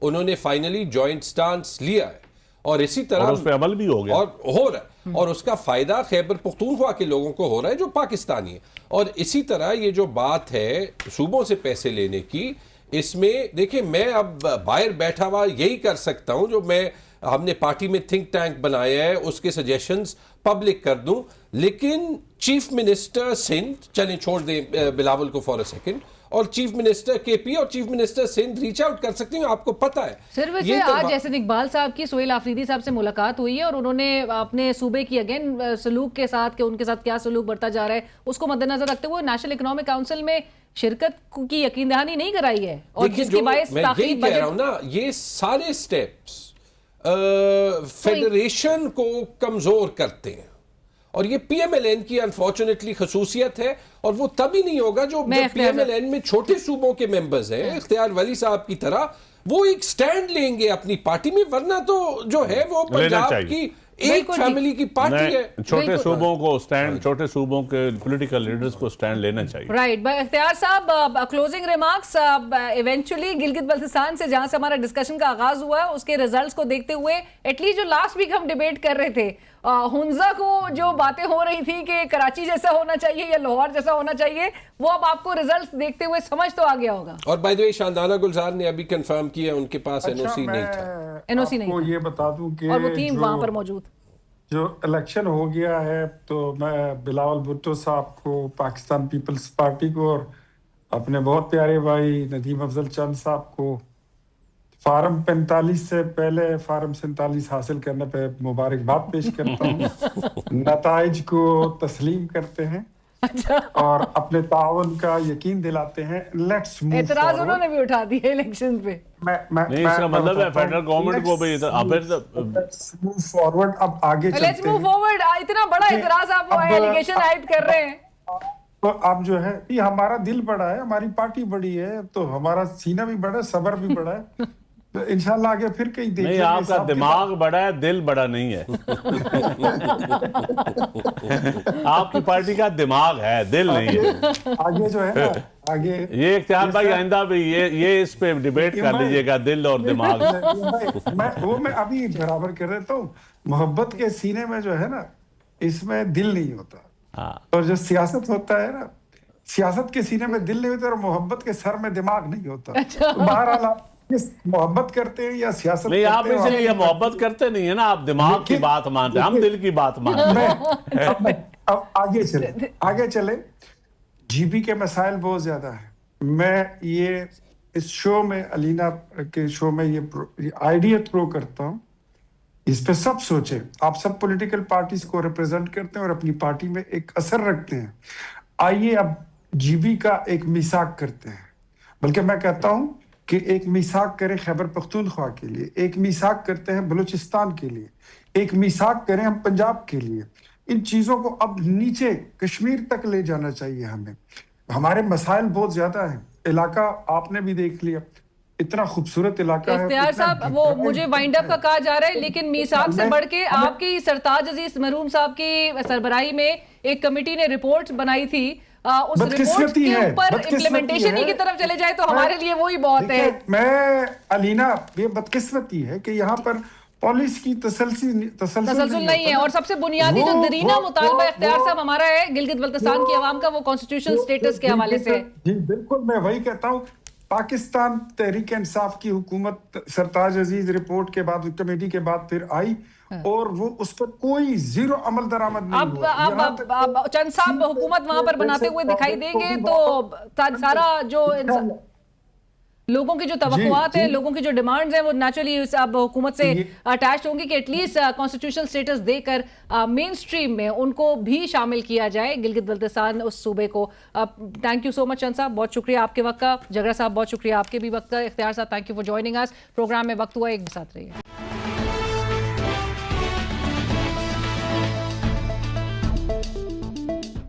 उन्होंने फाइनली जॉइंट स्टांस लिया है, और इसी तरह और उस पे अमल भी हो गया और हो रहा है, और उसका फायदा खैबर पख्तूनख्वा के लोगों को हो रहा है जो पाकिस्तानी है। और इसी तरह ये जो बात है सूबों से पैसे लेने की, इसमें देखिए मैं अब बाहर बैठा हुआ यही कर सकता हूं, जो मैं हमने पार्टी में थिंक टैंक बनाया है उसके सजेशंस पब्लिक कर दूं, लेकिन चीफ मिनिस्टर सिंध, चलें छोड़ दें बिलावल को फॉर अ सेकंड, और चीफ मिनिस्टर केपी और chief minister Sindh reach out कर सकते हैं, आपको पता है। सिर्फ वैसे आज एहसन इकबाल साहब की सोहेल आफरीदी साहब से मुलाकात हुई है और उन्होंने अपने सूबे की अगेन सलूक के साथ कि उनके साथ क्या सलूक बढ़ता जा रहा है उसको मद्देनजर रखते हुए नेशनल इकोनॉमिक काउंसिल में शिरकत की यकीन दहानी नहीं कराई है और जिसकी बायस मैं यही कह रहा हूं ना, ये सारे स्टेप्स फेडरेशन को कमजोर करते हैं और ये पीएमएलएन की अनफॉर्चुनेटली खसूसियत है और वो तभी नहीं होगा जो पीएमएलएन में छोटे सूबों के मेंबर्स हैं इख्तियार वली साहब की तरह, वो एक स्टैंड लेंगे अपनी पार्टी में, वरना तो जो है वो पंजाब की एक फैमिली की पार्टी है। छोटे सूबों को स्टैंड, छोटे सूबों के पॉलिटिकल लीडर्स को स्टैंड लेना चाहिए। राइट। इख्तियार साहब, closing remarks, eventually Gilgit Baltistan से जहां से हमारा डिस्कशन का आगाज हुआ है उसके रिजल्ट्स को देखते हुए एटलीस्ट जो लास्ट वीक हम डिबेट कर रहे थे हुंजा को जो बातें हो रही थी कि कराची जैसा होना चाहिए या लाहौर जैसा होना चाहिए, वो अब आपको रिजल्ट्स देखते हुए समझ तो आ गया होगा। और बाय द वे शानदाना गुलजार ने अभी कंफर्म किया उनके पास एनओसी नहीं था। एनओसी नहीं था। ये बता दूं कि और वो थी वहां पर मौजूद। जो इलेक्शन हो गया है तो मैं बिलावल भुट्टो साहब को, पाकिस्तान पीपल्स पार्टी को और अपने बहुत प्यारे भाई नदीम अफजल चंद साहब को फार्म 45 से पहले फार्म 47 हासिल करने पे मुबारकबाद पेश करता हूँ। नताइज को तस्लीम करते हैं और अपने ताउन का यकीन दिलाते हैं। Let's move. एतराज उन्होंने भी उठा दिए इलेक्शन पे। नहीं, इसका मतलब है फेडरल गवर्नमेंट को भी मूव फॉरवर्ड। अब आगे चलते हैं। Let's move forward. इतना बड़ा एतराज आप वो एलिगेशन आयद कर रहे हैं तो अब जो है ये हमारा दिल बड़ा है, हमारी पार्टी बड़ी है, तो हमारा सीना भी बड़ा है, सबर भी बड़ा है, तो इंशाल्लाह आगे फिर कहीं देखेंगे। नहीं, आपका दिमाग बड़ा है, दिल बड़ा नहीं है। आपकी पार्टी का दिमाग है, दिल नहीं है। आगे जो है आगे ये इख्तियार भाई आइंदा भी ये इस पे डिबेट कर लीजिएगा, दिल और दिमाग। मैं अभी बराबर कर देता हूँ। मोहब्बत के सीने में जो है ना, इसमें दिल नहीं होता। और जो सियासत होता है ना, सियासत के सीने में दिल नहीं होता और मोहब्बत के सर में दिमाग नहीं होता। तो बहरहाल आप मोहब्बत करते हैं या सियासत नहीं, आप इसलिए मोहब्बत करते नहीं है ना, आप दिमाग की बात मानते हैं, हम दिल की बात मानते हैं। अब आगे चले। जीबी के मसाइल बहुत ज्यादा है। मैं ये इस शो में, अलीना के शो में ये आइडिया थ्रो करता हूँ, इस पे सब सोचे। आप सब पॉलिटिकल पार्टीज को रिप्रेजेंट करते हैं और अपनी पार्टी में एक असर रखते हैं। आइए अब जीबी का एक मिसाक करते हैं, बल्कि मैं कहता हूं कि एक मिसाक करें खैबर पख्तूनख्वा के लिए, एक मिसाक करते हैं बलूचिस्तान के लिए, एक मिसाक करें हम पंजाब के लिए। इन चीजों को अब नीचे कश्मीर तक ले जाना चाहिए हमें। हमारे मसाइल बहुत ज्यादा हैं। इलाका आपने भी देख लिया, इतना खूबसूरत इलाका है। इख्तियार साहब, वो मुझे वाइंड अप का कहा जा रहा है, लेकिन मीसाक से बढ़ के आपकी सरताज अजीज मरहूम साहब की सरबराही में एक कमेटी ने रिपोर्ट बनाई थी। उस रिपोर्ट के ऊपर इम्प्लीमेंटेशन ही की तरफ चले जाए तो हमारे लिए वो ही बहुत है। मैं अलीना, ये बदकिस्मती है कि यहाँ पर पॉलिसी की तसलसल नहीं है। और सबसे बुनियादी जो दरीना मुतालबा इख्तियार साहब हमारा है गिलगित बल्तिस्तान की आवाम का, वो कॉन्स्टिट्यूशनल स्टेटस के हवाले से। जी बिल्कुल, मैं वही कहता हूँ। पाकिस्तान तहरीक इंसाफ की हुकूमत सरताज अजीज रिपोर्ट के बाद, कमेटी के बाद फिर आई और वो उस पर कोई जीरो अमल दरामद नहीं हुआ। अब चंद साहब हुकूमत वहां पर बनाते हुए दिखाई देंगे तो सारा जो लोगों की जो तवक्कुआत है, लोगों की जो डिमांड्स हैं, वो नेचुरली अब हुकूमत से अटैच होंगी कि एटलीस्ट कॉन्स्टिट्यूशनल स्टेटस देकर मेन स्ट्रीम में उनको भी शामिल किया जाए, गिलगित बल्तिस्तान उस सूबे को। थैंक यू सो मच चंद साहब, बहुत शुक्रिया आपके वक्त का। जगरा साहब, बहुत शुक्रिया आपके भी वक्त का। इख्तियार साहब, thank you for joining us. Program में वक्त हुआ, एक साथ रहिए।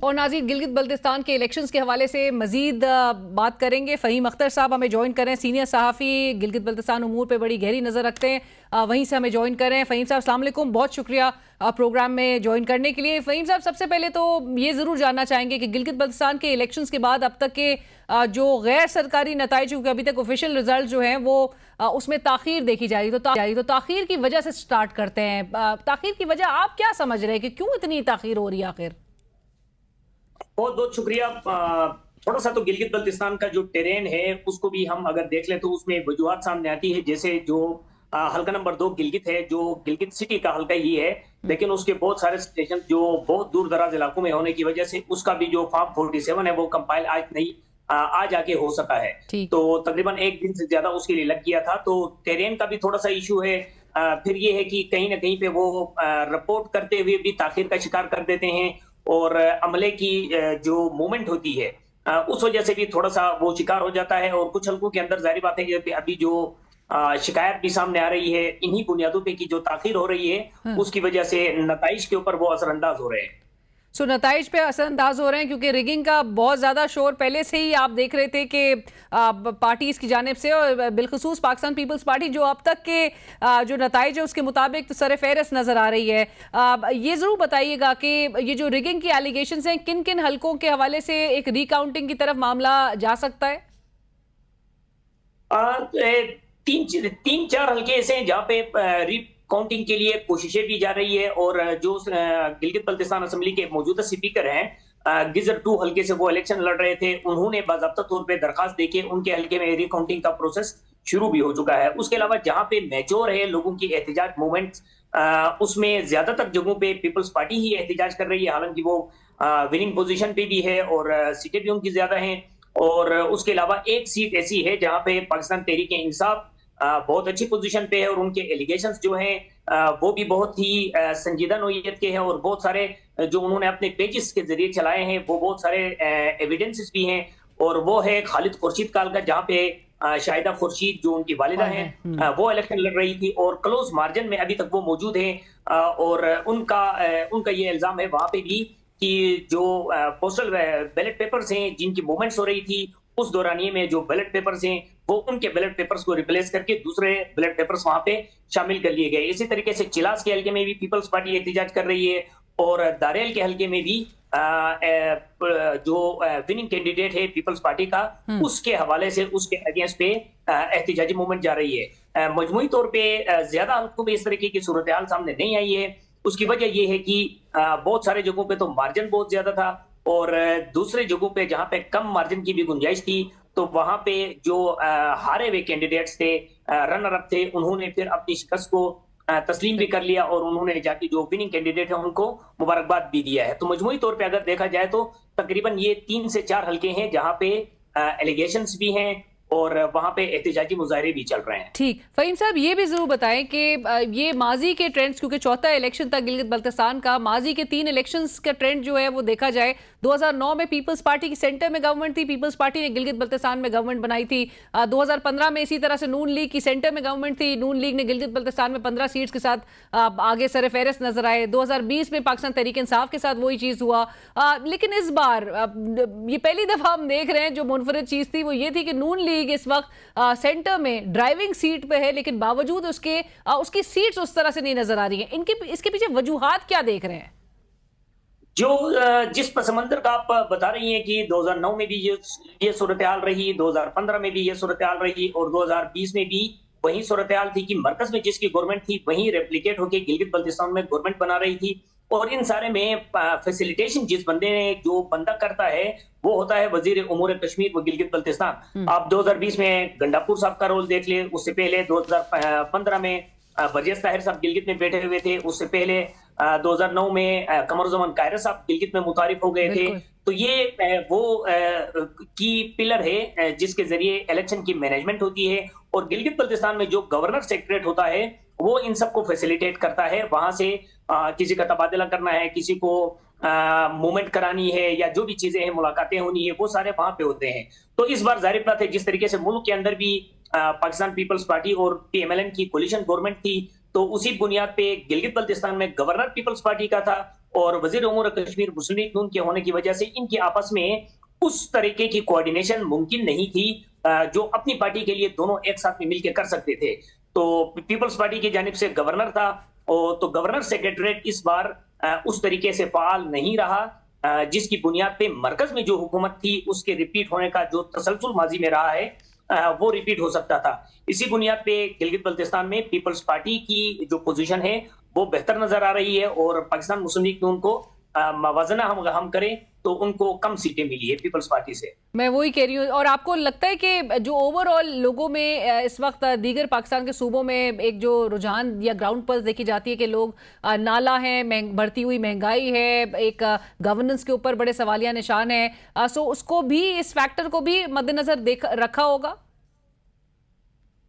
और नाज़रीन, गिलगित बल्तिस्तान के इलेक्शंस के हवाले से मजीद बात करेंगे। फ़हीम अख्तर साहब हमें ज्वाइन करें, सीनियर सहाफ़ी, गिलगित बल्तिस्तान उमूर पे बड़ी गहरी नज़र रखते हैं, वहीं से हमें ज्वाइन करें। फ़हीम साहब, अस्सलाम वालेकुम, बहुत शुक्रिया प्रोग्राम में ज्वाइन करने के लिए। फ़हीम साहब, सबसे पहले तो ये ज़रूर जानना चाहेंगे कि गिलगित बल्तिस्तान के इलेक्शंस के बाद अब तक के जो गैर सरकारी नताइज, क्योंकि अभी तक ऑफिशियल रिजल्ट जो हैं वो उसमें ताख़ीर देखी जा रही, तो ताख़ीर की वजह से स्टार्ट करते हैं। ताख़ीर की वजह आप क्या समझ रहे हैं कि क्यों इतनी ताख़ीर हो रही है आखिर? बहुत बहुत शुक्रिया। थोड़ा सा तो गिलगित बल्तिस्तान का जो टेरेन है उसको भी हम अगर देख ले तो उसमें वजूहात सामने आती है। जैसे जो हल्का नंबर 2 गिलगित है, जो गिलगित सिटी का हल्का ही है, लेकिन उसके बहुत सारे स्टेशन जो बहुत दूर दराज इलाकों में होने की वजह से उसका भी जो फॉर्म 47 है वो कंपाइल आज नहीं आज आके हो सका है। ठीक। तो तकरीबन एक दिन से ज्यादा उसके लिए लग गया था। तो टेरेन का भी थोड़ा सा इशू है। फिर ये है कि कहीं ना कहीं पे वो रिपोर्ट करते हुए भी ताखिर का शिकार कर देते हैं, और अमले की जो मूवमेंट होती है उस वजह से भी थोड़ा सा वो शिकार हो जाता है। और कुछ हल्कों के अंदर जाहिर बात है कि अभी जो शिकायत भी सामने आ रही है, इन्हीं बुनियादों पे की जो ताखिर हो रही है उसकी वजह से नताइज के ऊपर वो असरअंदाज हो रहे हैं। सो नताइज पे असरअंदाज हो रहे हैं, क्योंकि रिगिंग का बहुत ज़्यादा शोर पहले से ही आप देख रहे थे कि पार्टीज की जानिब से, और बिलखसूस पाकिस्तान पीपल्स पार्टी जो अब तक के जो नताइज है उसके मुताबिक तो सर फहरिस्त नज़र आ रही है। ये ज़रूर बताइएगा कि ये जो रिगिंग की एलिगेशंस हैं, किन किन हलकों के हवाले से एक रिकाउंटिंग की तरफ मामला जा सकता है? तीन चार हल्के ऐसे हैं जहाँ पे काउंटिंग के लिए कोशिशें भी जा रही है। और जो गिलगित बल्तिस्तान असेंबली के मौजूदा स्पीकर हैं गिजर 2 हल्के से वो इलेक्शन लड़ रहे थे, उन्होंने बाज़ाब्ता तौर पे दरखास्त देके उनके हल्के में रिकाउंटिंग का प्रोसेस शुरू भी हो चुका है। उसके अलावा जहाँ पे मैच्योर है लोगों की एहतजाज मूवमेंट, उसमें ज्यादातर जगहों पे पीपल्स पार्टी ही एहतजाज कर रही है, हालांकि वो विनिंग पोजीशन पे भी है और सीटें भी उनकी ज्यादा हैं। और उसके अलावा एक सीट ऐसी है जहाँ पे पाकिस्तान तहरीक इंसाफ बहुत अच्छी पोजीशन पे है, और उनके एलिगेशंस जो हैं वो भी बहुत ही संजीदा नोयत के हैं, और बहुत सारे जो उन्होंने अपने पेजेस के जरिए चलाए हैं वो बहुत सारे एविडेंसेस भी हैं। और वो है खालिद खुर्शीद काल का, जहाँ पे शाहिदा खुर्शीद जो उनकी वालिदा हैं वो इलेक्शन लड़ रही थी और क्लोज मार्जिन में अभी तक वो मौजूद हैं। और उनका ये इल्जाम है वहां पे भी कि जो पोस्टल बैलेट पेपर्स हैं जिनकी मूवमेंट्स हो रही थी उस दौरानिए में जो बैलेट पेपर्स हैं वो उनके बैलेट पेपर्स को रिप्लेस करके दूसरे बैलेट पेपर्स वहां पे शामिल कर लिए गए। इसी तरीके से चिलास के हल्के में भी पीपल्स पार्टी एहतजाज कर रही है, और दारेल के हल्के में भी जो विनिंग कैंडिडेट है पीपल्स पार्टी का उसके हवाले से उसके अगेंस्ट पे एहतजाजी मूवमेंट जा रही है। मजमूई तौर पे ज्यादा हल्कों में इस तरीके की सूरत हाल सामने नहीं आई है। उसकी वजह यह है कि बहुत सारे जगहों पे तो मार्जिन बहुत ज्यादा था, और दूसरे जगहों पे जहां पे कम मार्जिन की भी गुंजाइश थी तो वहां पे जो हारे हुए कैंडिडेट्स थे, रनर अप थे, उन्होंने फिर अपनी शिकस्त को तस्लीम भी कर लिया और उन्होंने जाके जो विनिंग कैंडिडेट है उनको मुबारकबाद भी दिया है। तो मजमूई तौर पे अगर देखा जाए तो तकरीबन ये 3 से 4 हल्के हैं जहां पे एलिगेशंस भी हैं और वहां पे एहतजाजी मुजाहरे भी चल रहे हैं। ठीक, फहीम साहब ये भी जरूर बताएं कि ये माजी के ट्रेंड्स, क्योंकि चौथा इलेक्शन था गिलगित बल्तिस्तान का, माजी के 3 इलेक्शंस का ट्रेंड जो है वो देखा जाए 2009 में पीपल्स पार्टी की सेंटर में गवर्नमेंट थी, पीपल्स पार्टी ने गिलगित बल्तिस्तान में गवर्नमेंट बनाई थी। 2015 में इसी तरह से नून लीग की सेंटर में गवर्नमेंट थी, नून लीग ने गिलगित बल्तिस्तान में 15 सीट्स के साथ आगे सर फहरिस्त नजर आए। 2020 में पाकिस्तान तहरीक इंसाफ के साथ वही चीज हुआ, लेकिन इस बार ये पहली दफा हम देख रहे हैं जो मुनफरिद चीज थी वो ये थी कि नून लीग इस वक्त सेंटर में ड्राइविंग सीट पे है, लेकिन बावजूद उसकी सीट्स उस तरह से नहीं नजर आ रही हैं। इसके पीछे वजूहात क्या देख रहे हैं? जो जिस पस मंजर का आप बता रही हैं कि 2009 में भी ये सूरत हाल रही, 2015 में भी ये सूरत हाल रही और 2020 में भी वही सूरत हाल थी कि मरकज में जिसकी गवर्नमेंट थी वही रेप्लिकेट होकर गिलगित बल्तिस्तान में गवर्नमेंट बना रही थी। और इन सारे में फैसिलिटेशन जिस बंदे ने जो बंदा करता है वो होता है वजीर उमूर कश्मीर व गिलगित बल्तिस्तान। आप 2020 में गंडापुर साहब का रोल देख ले, उससे पहले 2015 में वजीर ताहिर साहब गिलगित में बैठे हुए थे, उससे पहले 2009 में कमरुज़्ज़मान कायरा साहब गिलगित में मुतारिफ हो गए थे। तो ये वो की पिलर है जिसके जरिए इलेक्शन की मैनेजमेंट होती है, और गिलगित बल्तिस्तान में जो गवर्नर सेक्रेटरीट होता है वो इन सबको फैसिलिटेट करता है। वहां से किसी का तबादला करना है, किसी को मूवमेंट करानी है या जो भी चीजें हैं, मुलाकातें होनी है, वो सारे वहां पे होते हैं। तो इस बार जाहिर बात है जिस तरीके से मुल्क के अंदर भी पाकिस्तान पीपल्स पार्टी और PMLN की कोलिशन गवर्नमेंट थी, तो उसी बुनियाद पे गिलगित बल्तिस्तान में गवर्नर पीपल्स पार्टी का था और वजीर उमूर कश्मीर मुस्लिम लीग नून के होने की वजह से इनकी आपस में उस तरीके की कोऑर्डिनेशन मुमकिन नहीं थी जो अपनी पार्टी के लिए दोनों एक साथ में मिलकर कर सकते थे। तो पीपल्स पार्टी की जानिब से गवर्नर था, और तो गवर्नर सेक्रेटरीट इस बार उस तरीके से फाल नहीं रहा जिसकी बुनियाद पे मरकज में जो हुकूमत थी उसके रिपीट होने का जो तसलसल माजी में रहा है वो रिपीट हो सकता था। इसी बुनियाद पे गिलगित बल्तिस्तान में पीपल्स पार्टी की जो पोजीशन है वो बेहतर नजर आ रही है, और पाकिस्तान मुस्लिम लीग नून को मवाजना हम करें तो उनको कम सीटें मिली है पीपल्स पार्टी से। मैं वही कह रही हूँ। और आपको लगता है कि जो ओवरऑल लोगों में इस वक्त दीगर पाकिस्तान के सूबों में एक जो रुझान या ग्राउंड पर देखी जाती है कि लोग नाला है, बढ़ती हुई महंगाई है, एक गवर्नेंस के ऊपर बड़े सवालिया निशान है, सो उसको भी, इस फैक्टर को भी मद्देनजर रखा होगा?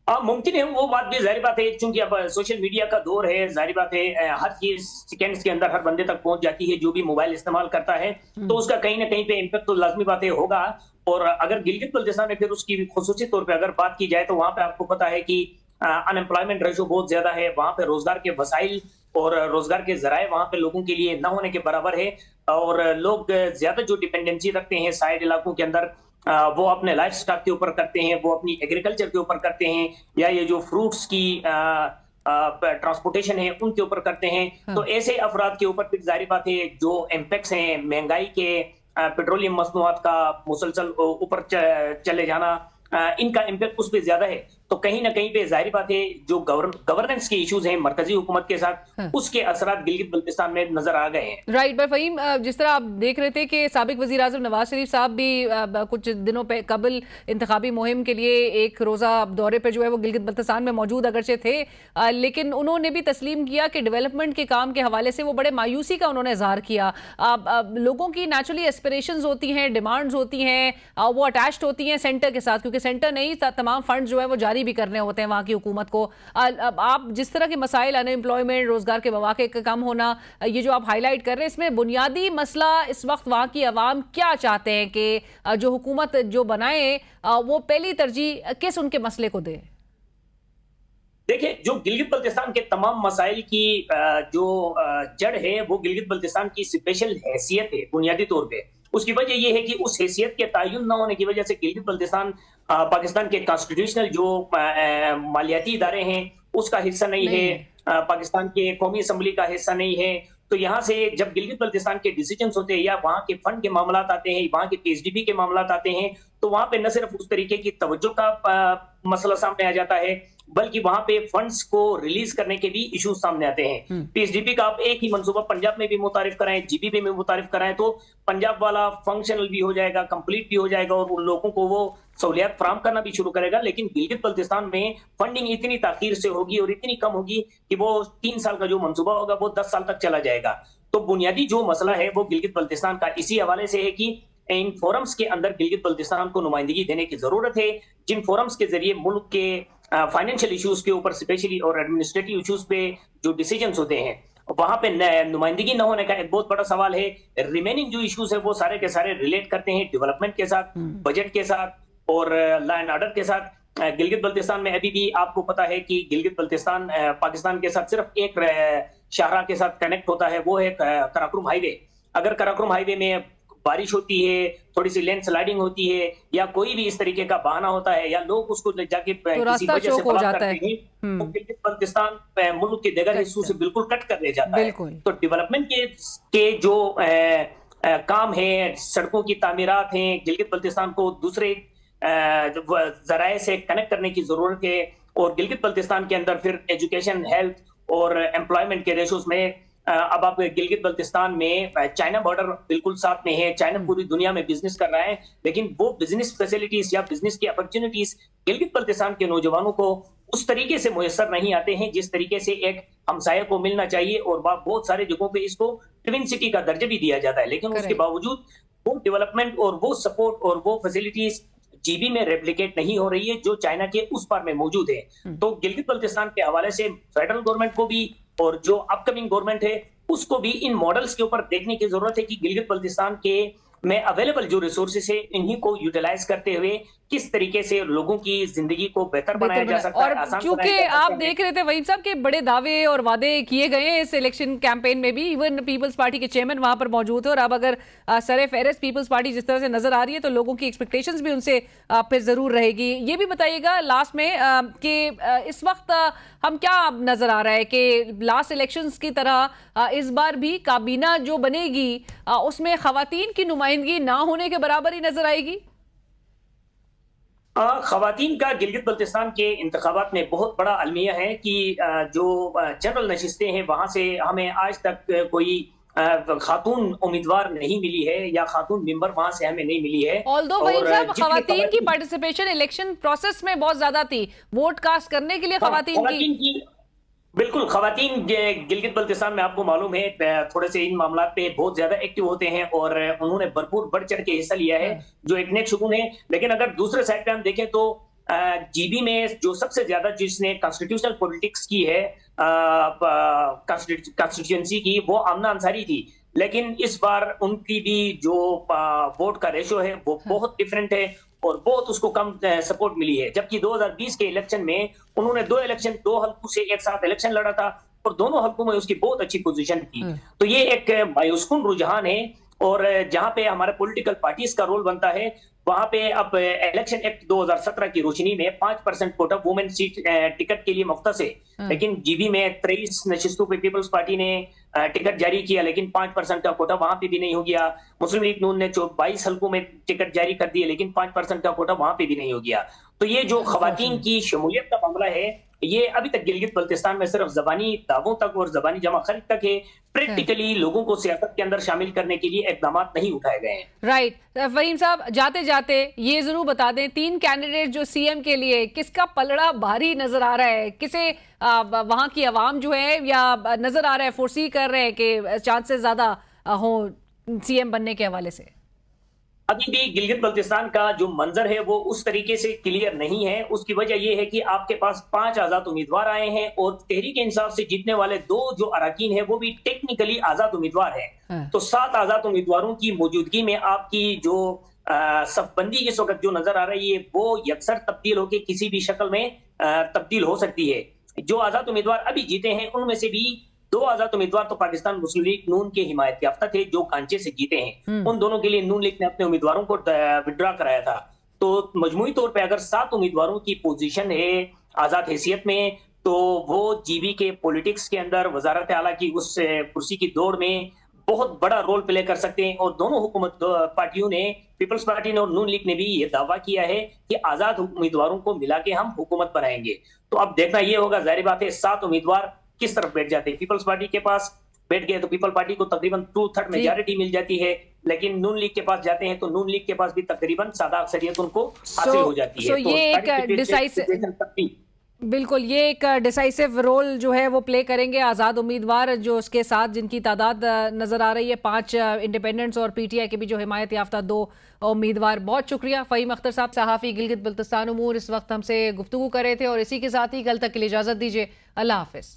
मुमकिन है, वो बात भी जाहिर बात है, क्योंकि अब सोशल मीडिया का दौर है, जाहिर बात है हर चीज सेकंड्स के अंदर हर बंदे तक पहुंच जाती है, जो भी मोबाइल इस्तेमाल करता है तो उसका कहीं ना कहीं पे इम्पैक्ट तो लाजमी बात है होगा। और अगर गिलगित बल्तिस्तान में फिर उसकी खुसूसी तौर पे अगर बात की जाए तो वहां पे आपको पता है कि अनएम्प्लॉयमेंट रेशो बहुत ज्यादा है, वहां पे रोजगार के वसाइल और रोजगार के जराए वहां पे लोगों के लिए न होने के बराबर है, और लोग ज्यादा जो डिपेंडेंसी रखते हैं साइड इलाकों के अंदर वो अपने लाइफ स्टॉक के ऊपर करते हैं, वो अपनी एग्रीकल्चर के ऊपर करते हैं, या ये जो फ्रूट्स की ट्रांसपोर्टेशन है उनके ऊपर करते हैं। तो ऐसे अफराद के ऊपर फिर जाहिर बात है जो इम्पैक्ट्स हैं महंगाई के, पेट्रोलियम मसनूआत का मुसलसल ऊपर चले जाना, इनका इम्पैक्ट उस पर ज्यादा है। तो कहीं ना कहीं पे जाहिर बात है जो गवर्नेंस के इश्यूज हैं मरकजी हुकूमत के साथ, उसके असरात गिलगित बल्तिस्तान में नजर आ गए हैं। राइट। पर फहीम, जिस तरह आप देख रहे थे कि साबिक वज़ीर आज़म नवाज शरीफ साहब भी कुछ दिनों पे कबल इंतखाबी मुहिम के लिए एक रोज़ा दौरे पे जो है वो गिलगित बल्तिस्तान में मौजूद अगरचे थे, लेकिन उन्होंने भी तस्लीम किया कि डेवलपमेंट के काम के हवाले से वो बड़े मायूसी का उन्होंने इजहार किया। लोगों की नेचुरली एस्पिरेशंस होती हैं, डिमांड्स होती हैं, वो अटैच्ड होती हैं सेंटर के साथ, क्योंकि सेंटर नहीं तमाम फंड जो है वो जारी भी करने होते हैं वहाँ की हुकूमत को। अब आप जिस तरह के मसाइल, अनएम्प्लॉयमेंट, रोजगार के मौके का कम होना, ये जो आप हाईलाइट कर रहे हैं, इसमें बुनियादी मसला इस वक्त वहाँ की आवाम क्या चाहते हैं कि जो हुकूमत जो बनाए वो पहली तरजीह किस उनके मसले को दे? देखिए, जो गिलगित बल्तिस्तान के तमाम मसाइल की जो जड़ है वो गिलगित बल्तिस्तान की स्पेशल हैसियत है बुनियादी तौर पे। उसकी वजह यह है कि उस हैसियत के तयन न होने की वजह से गिलगित बल्तिस्तान पाकिस्तान के कॉन्स्टिट्यूशनल जो मालियाती इदारे हैं उसका हिस्सा नहीं है, पाकिस्तान के कौमी असम्बली का हिस्सा नहीं है। तो यहाँ से जब गिलगित बल्तिस्तान के डिसीजंस होते हैं या वहाँ के फंड के मामला आते हैं, वहाँ के पीएचडीपी के मामला आते हैं, तो वहाँ पे न सिर्फ उस तरीके की तवज्जो का मसला सामने आ जाता है, बल्कि वहां पे फंड्स को रिलीज करने के भी इश्यूज सामने आते हैं। पीएचडीपी का आप एक ही मंसूबा पंजाब में भी मुतारिफ कराएं, जीबीपी में मुतारिफ कराएं, तो पंजाब वाला फंक्शनल भी हो जाएगा, कंप्लीट भी हो जाएगा और उन लोगों को वो सहूलियत फराम करना भी शुरू करेगा। लेकिन गिलगित बल्तिस्तान में फंडिंग इतनी ताखीर से होगी और इतनी कम होगी कि वो 3 साल का जो मंसूबा होगा वो 10 साल तक चला जाएगा। तो बुनियादी जो मसला है वो गिलगित बल्तिस्तान का इसी हवाले से है कि इन फोरम्स के अंदर गिलगित बल्तिस्तान को नुमाइंदगी देने की जरूरत है, जिन फोरम्स के जरिए मुल्क के फाइनेंशियल इश्यूज के ऊपर स्पेशली और एडमिनिस्ट्रेटिव इश्यूज पे जो डिसीजंस होते हैं वहां पे नुमाइंदगी न होने का एक बहुत बड़ा सवाल है। रिमेनिंग जो इश्यूज है वो सारे के सारे रिलेट करते हैं डेवलपमेंट के साथ, बजट के साथ और लॉ एंड ऑर्डर के साथ। गिलगित बल्तिस्तान में अभी भी आपको पता है कि गिलगित बल्तिस्तान पाकिस्तान के साथ सिर्फ एक शाहरा के साथ कनेक्ट होता है, वो है कराकुरम हाईवे। अगर कराकुरम हाईवे में बारिश होती है, थोड़ी सी लैंड स्लाइडिंग होती है या कोई भी इस तरीके का बहाना होता है या लोग उसको जाके किसी वजह से ब्लॉक करते हैं, तो गिलगित बल्तिस्तान मुल्क के दीगर हिस्सों से बिल्कुल कट कर ले जाता है। तो डेवलपमेंट के जो काम है, सड़कों की तामीरात हैं, गिलगित बल्तिस्तान को दूसरे जराए से कनेक्ट करने की जरूरत है। और गिलगित बल्तिस्तान के अंदर फिर एजुकेशन, हेल्थ और एम्प्लॉयमेंट के रेशोज में अब आप गिलगित बल्तिस्तान में चाइना बॉर्डर बिल्कुल साथ में है, चाइना पूरी दुनिया में बिजनेस कर रहा है, लेकिन वो बिजनेस फैसिलिटीज या बिजनेस की अपॉर्चुनिटीज गिलगित बल्तिस्तान के नौजवानों को उस तरीके से मुयसर नहीं आते हैं जिस तरीके से एक हमसाये को मिलना चाहिए। और बहुत सारे जगहों पे इसको ट्विन सिटी का दर्जा भी दिया जाता है, लेकिन उसके बावजूद वो डेवलपमेंट और वो सपोर्ट और वो फैसिलिटीज जीबी में रेप्लिकेट नहीं हो रही है जो चाइना के उस पार में मौजूद है। तो गिलगित बल्तिस्तान के हवाले से फेडरल गवर्नमेंट को भी और जो अपकमिंग गवर्नमेंट है उसको भी इन मॉडल्स के ऊपर देखने की जरूरत है कि गिलगित बल्तिस्तान के में अवेलेबल जो रिसोर्सेस है इन्हीं को यूटिलाइज करते हुए किस तरीके से लोगों की जिंदगी को बेहतर बनाया जा सकता है। और क्योंकि आप देख रहे थे वहीम साहब के बड़े दावे और वादे किए गए हैं इस इलेक्शन कैंपेन में भी, इवन पीपल्स पार्टी के चेयरमैन वहां पर मौजूद है। और अब अगर सरे फेहरिस्त पीपल्स पार्टी जिस तरह से नजर आ रही है तो लोगों की एक्सपेक्टेशंस भी उनसे फिर जरूर रहेगी। ये भी बताइएगा लास्ट में कि इस वक्त हम क्या नजर आ रहा है कि लास्ट इलेक्शंस की तरह इस बार भी काबीना जो बनेगी उसमें खवातीन की नुमाइंदगी ना होने के बराबर ही नजर आएगी? खवातीन का गिलगित बल्तिस्तान के इंतखाबात में बहुत बड़ा अलमिया है कि जो जनरल नशिस्तें हैं वहां से हमें आज तक कोई खातून उम्मीदवार नहीं मिली है या खातून मेंबर वहां से हमें नहीं मिली है। ऑल्दो और वहीद साहब, जितनी खवातीन की पार्टिसिपेशन इलेक्शन प्रोसेस में बहुत ज्यादा थी, वोट कास्ट करने के लिए खवातीन की बिल्कुल, खवातीन गिलगित बल्तिस्तान में आपको मालूम है थोड़े से इन मामलों पे बहुत ज्यादा एक्टिव होते हैं और उन्होंने भरपूर बढ़ चढ़ के हिस्सा लिया है, जो एक नेक सुकून है। लेकिन अगर दूसरे साइड पे हम देखें तो जीबी में जो सबसे ज्यादा जिसने कॉन्स्टिट्यूशनल पॉलिटिक्स की है कॉन्स्टिट्यूएंसी की, वो आमना अंसारी थी। लेकिन इस बार उनकी भी जो वोट का रेशो है वो बहुत डिफरेंट है और बहुत उसको कम सपोर्ट मिली है। जबकि 2020 के इलेक्शन में उन्होंने दो हल्कों से एक साथ इलेक्शन लड़ा था और दोनों हल्कों में उसकी बहुत अच्छी पोजीशन थी। तो ये एक मायूसकुन रुझान है और जहां पे हमारे पॉलिटिकल पार्टीज का रोल बनता है, वहां पे अब इलेक्शन एक्ट 2017 की रोशनी में 5% कोटा वुमेन सीट टिकट के लिए मुख्तस है। लेकिन जीबी में 23 नशिस्तों पे पीपल्स पार्टी ने टिकट जारी किया, लेकिन 5% का कोटा वहां पे भी नहीं हो गया। मुस्लिम लीग नून ने 22 हल्कों में टिकट जारी कर दिए, लेकिन 5% का कोटा वहां पे भी नहीं हो गया। तो ये जो खवातीन की शमूलियत का मामला है, ये अभी तक गिलगित बल्तिस्तान में सिर्फ जबानी दावों तक और जबानी जमा खरीद तक है। प्रैक्टिकली लोगों को सियासत के अंदर शामिल करने के लिए इकदाम नहीं उठाए गए हैं। राइट। फहीम साहब, जाते जाते ये जरूर बता दें, 3 कैंडिडेट जो सीएम के लिए, किसका पलड़ा भारी नजर आ रहा है? किसे वहां की आवाम जो है या नजर आ रहा है, फोर्सी कर रहे हैं कि चांसेस ज्यादा हो सीएम बनने के हवाले से? अभी भी गिलगित बल्तिस्तान का जो मंजर है वो उस तरीके से क्लियर नहीं है। उसकी वजह यह है कि आपके पास 5 आजाद उम्मीदवार आए हैं और तहरीक इंसाफ से जीतने वाले 2 जो अराकीन है वो भी टेक्निकली आजाद उम्मीदवार है। तो 7 आजाद उम्मीदवारों की मौजूदगी में आपकी जो सफबंदी इस वक्त जो नजर आ रही है वो यकसर तब्दील होकर किसी भी शक्ल में तब्दील हो सकती है। जो आजाद उम्मीदवार अभी जीते हैं उनमें से भी 2 आजाद उम्मीदवार तो पाकिस्तान मुस्लिम लीग नून के हिमायत याफ्ता थे जो कांचे से जीते हैं। उन दोनों के लिए नून लीग ने अपने उम्मीदवारों को विड्रॉ कराया था। तो मजमूई तौर पे अगर 7 उम्मीदवारों की पोजीशन है आजाद हैसियत में, तो वो जीबी के पॉलिटिक्स के अंदर वजारत आला की उस कुर्सी की दौड़ में बहुत बड़ा रोल प्ले कर सकते हैं। और दोनों हुकूमत पार्टियों ने, पीपल्स पार्टी ने और नून लीग ने भी ये दावा किया है कि आजाद उम्मीदवारों को मिला के हम हुकूमत बनाएंगे। तो अब देखना ये होगा, जाहिर बात है 7 उम्मीदवार किस तरफ बैठ जाते हैं। पीपल्स पार्टी के पास बैठ गए तो पीपल पार्टी को तकरीबन 2/3 मेजॉरिटी मिल जाती है, लेकिन नून लीग के पास जाते हैं तो नून लीग के पास भी तकरीबन सादा अक्सरियत उनको हासिल हो जाती है। ये एक डिसाइसिव, बिल्कुल ये एक डिसाइसिव रोल जो है वो प्ले करेंगे आज़ाद उम्मीदवार, जो उसके साथ जिनकी तादाद नज़र आ रही है 5 इंडिपेंडेंट्स और पीटीआई के भी जो हिमायत याफ्ता 2 उम्मीदवार। बहुत शुक्रिया फ़हीम अख्तर साहब, सहाफ़ी गिलगित बल्तिस्तान उमूर, इस वक्त हमसे गुफ्तगू कर रहे थे। और इसी के साथ ही कल तक के लिए इजाज़त दीजिए। अल्लाह हाफ़िज़।